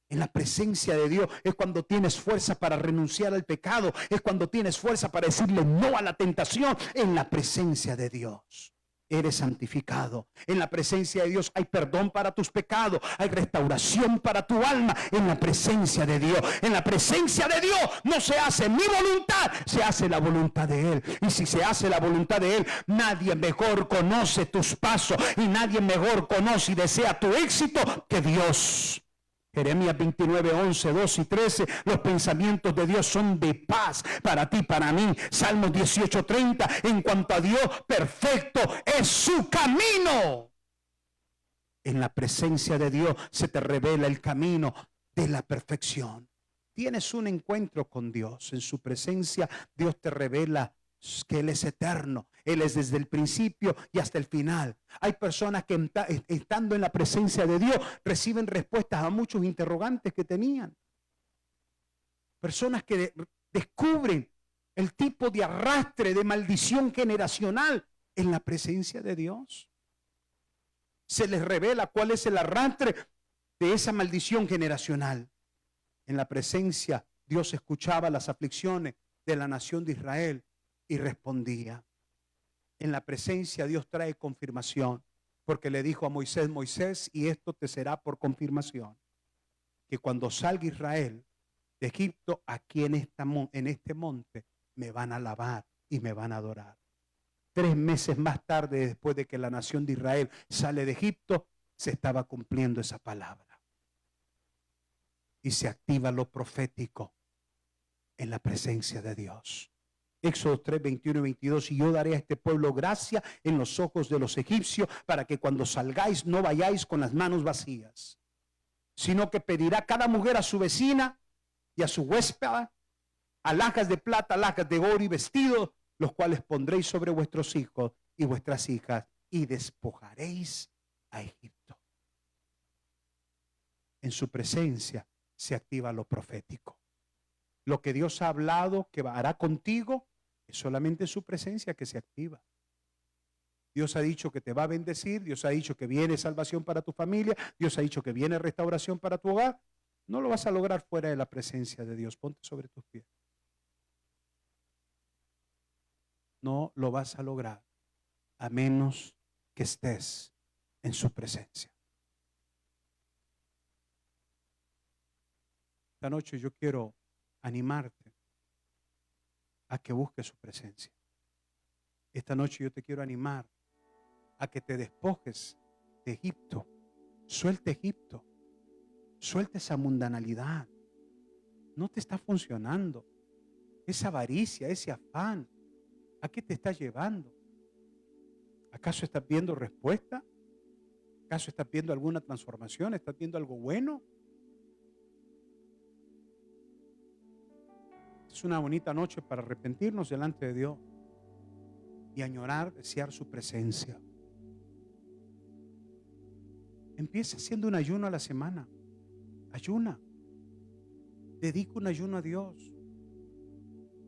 En la presencia de Dios es cuando tienes fuerza para renunciar al pecado. Es cuando tienes fuerza para decirle no a la tentación. En la presencia de Dios eres santificado. En la presencia de Dios hay perdón para tus pecados. Hay restauración para tu alma. En la presencia de Dios. En la presencia de Dios no se hace mi voluntad, se hace la voluntad de Él. Y si se hace la voluntad de Él, nadie mejor conoce tus pasos y nadie mejor conoce y desea tu éxito que Dios. Jeremías 29, 11, 2 y 13. Los pensamientos de Dios son de paz para ti, para mí. Salmos 18, 30. En cuanto a Dios, perfecto es su camino. En la presencia de Dios se te revela el camino de la perfección. Tienes un encuentro con Dios. En su presencia Dios te revela que Él es eterno. Él es desde el principio y hasta el final. Hay personas que estando en la presencia de Dios reciben respuestas a muchos interrogantes que tenían. Personas que descubren el tipo de arrastre, de maldición generacional en la presencia de Dios. Se les revela cuál es el arrastre de esa maldición generacional. En la presencia Dios escuchaba las aflicciones de la nación de Israel y respondía. En la presencia Dios trae confirmación, porque le dijo a Moisés: Moisés, y esto te será por confirmación, que cuando salga Israel de Egipto, aquí en este monte me van a alabar y me van a adorar. 3 meses más tarde, después de que la nación de Israel sale de Egipto, se estaba cumpliendo esa palabra. Y se activa lo profético en la presencia de Dios. Éxodo 3, 21 y 22. Y yo daré a este pueblo gracia en los ojos de los egipcios, para que cuando salgáis no vayáis con las manos vacías, sino que pedirá cada mujer a su vecina y a su huéspeda alhajas de plata, alhajas de oro y vestidos, los cuales pondréis sobre vuestros hijos y vuestras hijas, y despojaréis a Egipto. En su presencia se activa lo profético. Lo que Dios ha hablado que hará contigo, es solamente en su presencia que se activa. Dios ha dicho que te va a bendecir, Dios ha dicho que viene salvación para tu familia, Dios ha dicho que viene restauración para tu hogar. No lo vas a lograr fuera de la presencia de Dios. Ponte sobre tus pies. No lo vas a lograr a menos que estés en su presencia. Esta noche yo quiero animarte a que busques su presencia. Esta noche yo te quiero animar a que te despojes de Egipto. Suelta Egipto. Suelta esa mundanalidad. No te está funcionando. Esa avaricia, ese afán. ¿A qué te está llevando? ¿Acaso estás viendo respuesta? ¿Acaso estás viendo alguna transformación? ¿Estás viendo algo bueno? Es una bonita noche para arrepentirnos delante de Dios y añorar, desear su presencia. Empieza haciendo un ayuno a la semana. Ayuna. Dedica un ayuno a Dios.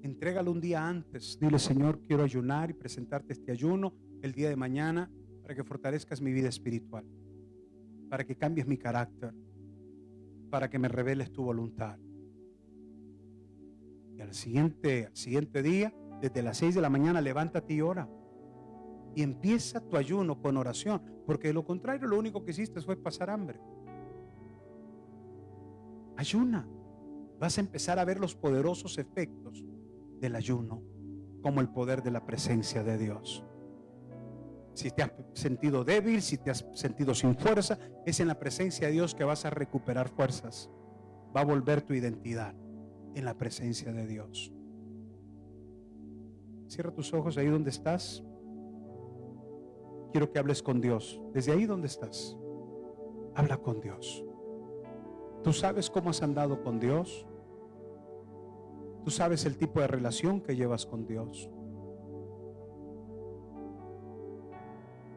Entrégalo un día antes. Dile: Señor, quiero ayunar y presentarte este ayuno el día de mañana para que fortalezcas mi vida espiritual, para que cambies mi carácter, para que me reveles tu voluntad. Y al siguiente día, desde las 6 de la mañana, levántate y ora. Y empieza tu ayuno con oración, porque de lo contrario lo único que hiciste fue pasar hambre. Ayuna. Vas a empezar a ver los poderosos efectos del ayuno, como el poder de la presencia de Dios. Si te has sentido débil, si te has sentido sin fuerza, es en la presencia de Dios que vas a recuperar fuerzas. Va a volver tu identidad en la presencia de Dios. Cierra tus ojos ahí donde estás. Quiero que hables con Dios. Desde ahí donde estás, habla con Dios. Tú sabes cómo has andado con Dios. Tú sabes el tipo de relación que llevas con Dios.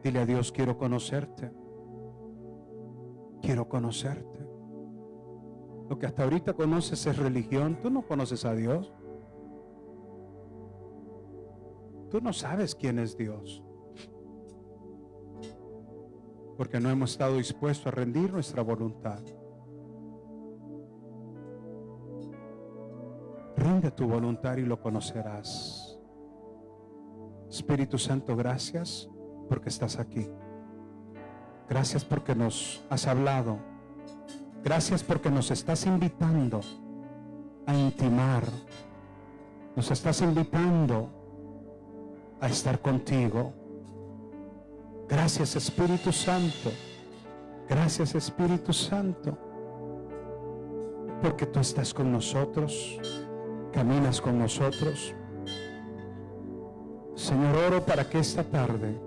Dile a Dios: quiero conocerte. Quiero conocerte. Lo que hasta ahorita conoces es religión. Tú no conoces a Dios. Tú no sabes quién es Dios, porque no hemos estado dispuestos a rendir nuestra voluntad. Rinde tu voluntad y lo conocerás. Espíritu Santo, gracias porque estás aquí. Gracias porque nos has hablado. Gracias porque nos estás invitando a intimar. Nos estás invitando a estar contigo. Gracias, Espíritu Santo. Gracias, Espíritu Santo, porque tú estás con nosotros, caminas con nosotros. Señor, oro para que esta tarde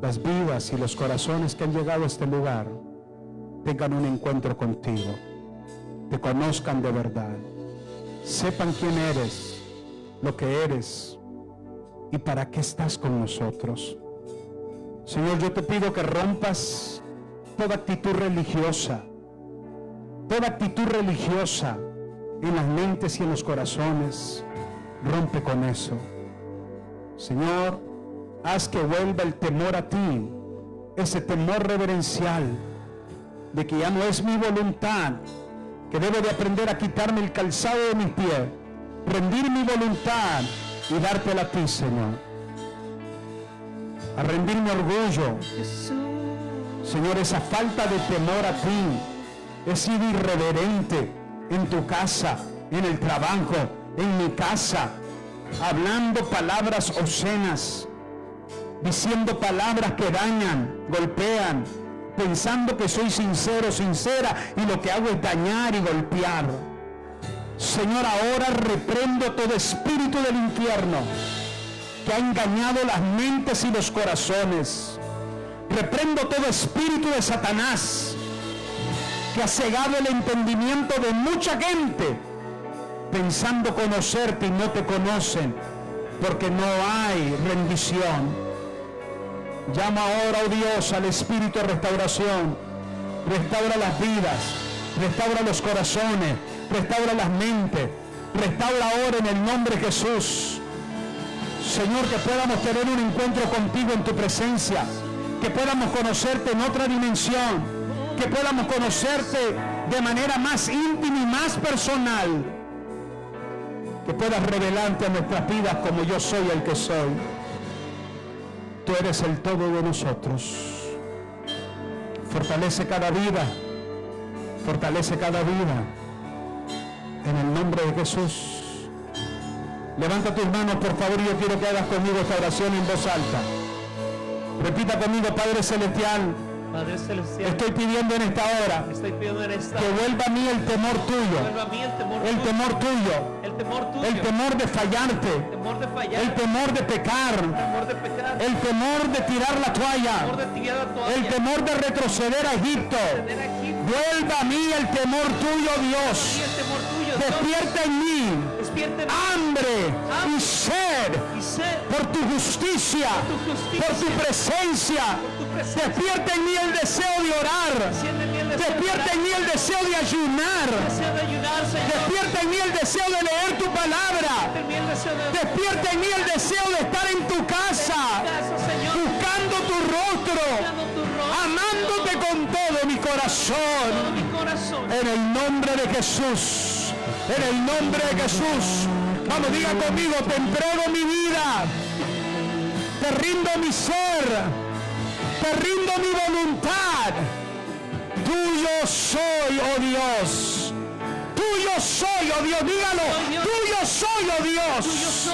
las vidas y los corazones que han llegado a este lugar tengan un encuentro contigo, te conozcan de verdad, sepan quién eres, lo que eres y para qué estás con nosotros. Señor, yo te pido que rompas toda actitud religiosa en las mentes y en los corazones. Rompe con eso. Señor, haz que vuelva el temor a ti, ese temor reverencial de que ya no es mi voluntad, que debo de aprender a quitarme el calzado de mis pies, rendir mi voluntad y dártela a ti, Señor. A rendir mi orgullo, Señor, esa falta de temor a ti, he sido irreverente en tu casa, en el trabajo, en mi casa, hablando palabras obscenas, diciendo palabras que dañan, golpean, pensando que soy sincero, sincera, y lo que hago es dañar y golpear. Señor, ahora reprendo todo espíritu del infierno que ha engañado las mentes y los corazones. Reprendo todo espíritu de Satanás que ha cegado el entendimiento de mucha gente, pensando conocerte y no te conocen, porque no hay rendición. Llama ahora, oh Dios, al espíritu de restauración. Restaura las vidas, restaura los corazones, restaura las mentes, restaura ahora en el nombre de Jesús. Señor, que podamos tener un encuentro contigo en tu presencia, que podamos conocerte en otra dimensión, que podamos conocerte de manera más íntima y más personal, que puedas revelarte a nuestras vidas como yo soy el que soy. Tú eres el todo de nosotros. Fortalece cada vida, fortalece cada vida, en el nombre de Jesús. Levanta tus manos, por favor, y yo quiero que hagas conmigo esta oración en voz alta. Repita conmigo: Padre Celestial, Padre Celestial, estoy pidiendo en esta hora que vuelva a mí el temor tuyo, el temor tuyo, el temor de fallarte, el temor de pecar, el temor de tirar la toalla, el temor de retroceder a Egipto. Vuelva a mí el temor tuyo, Dios. Despierta en mí hambre y sed por tu justicia, por tu presencia. Despierta en mí el deseo de orar. Despierta en mí el deseo de ayunar. Despierta en mí el deseo de leer tu palabra. Despierta en mí el deseo de estar en tu casa, buscando tu rostro, amándote con todo mi corazón. En el nombre de Jesús, en el nombre de Jesús. Vamos, diga conmigo: te entrego mi vida, te rindo mi ser, te rindo mi voluntad. Tuyo soy, oh Dios. Tuyo soy, oh Dios. Dígalo. Tuyo soy, oh Dios.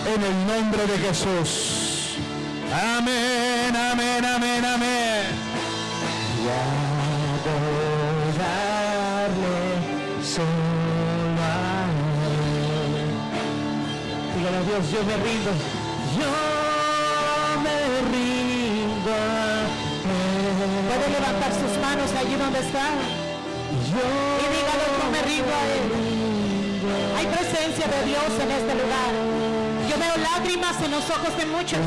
En el nombre de Jesús. Amén, amén, amén, amén. Y adorarle solo a Él. Dígale a Dios: yo me rindo. Yo me rindo a Él. Puede levantar sus manos allí donde está y dígalo: yo me rindo a Él. Hay presencia de Dios en este lugar. Yo veo lágrimas en los ojos de muchos.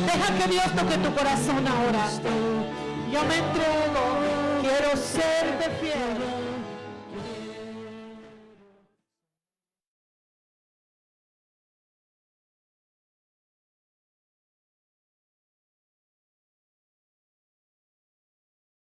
Deja que Dios toque tu corazón ahora. Yo me entrego, quiero serte fiel.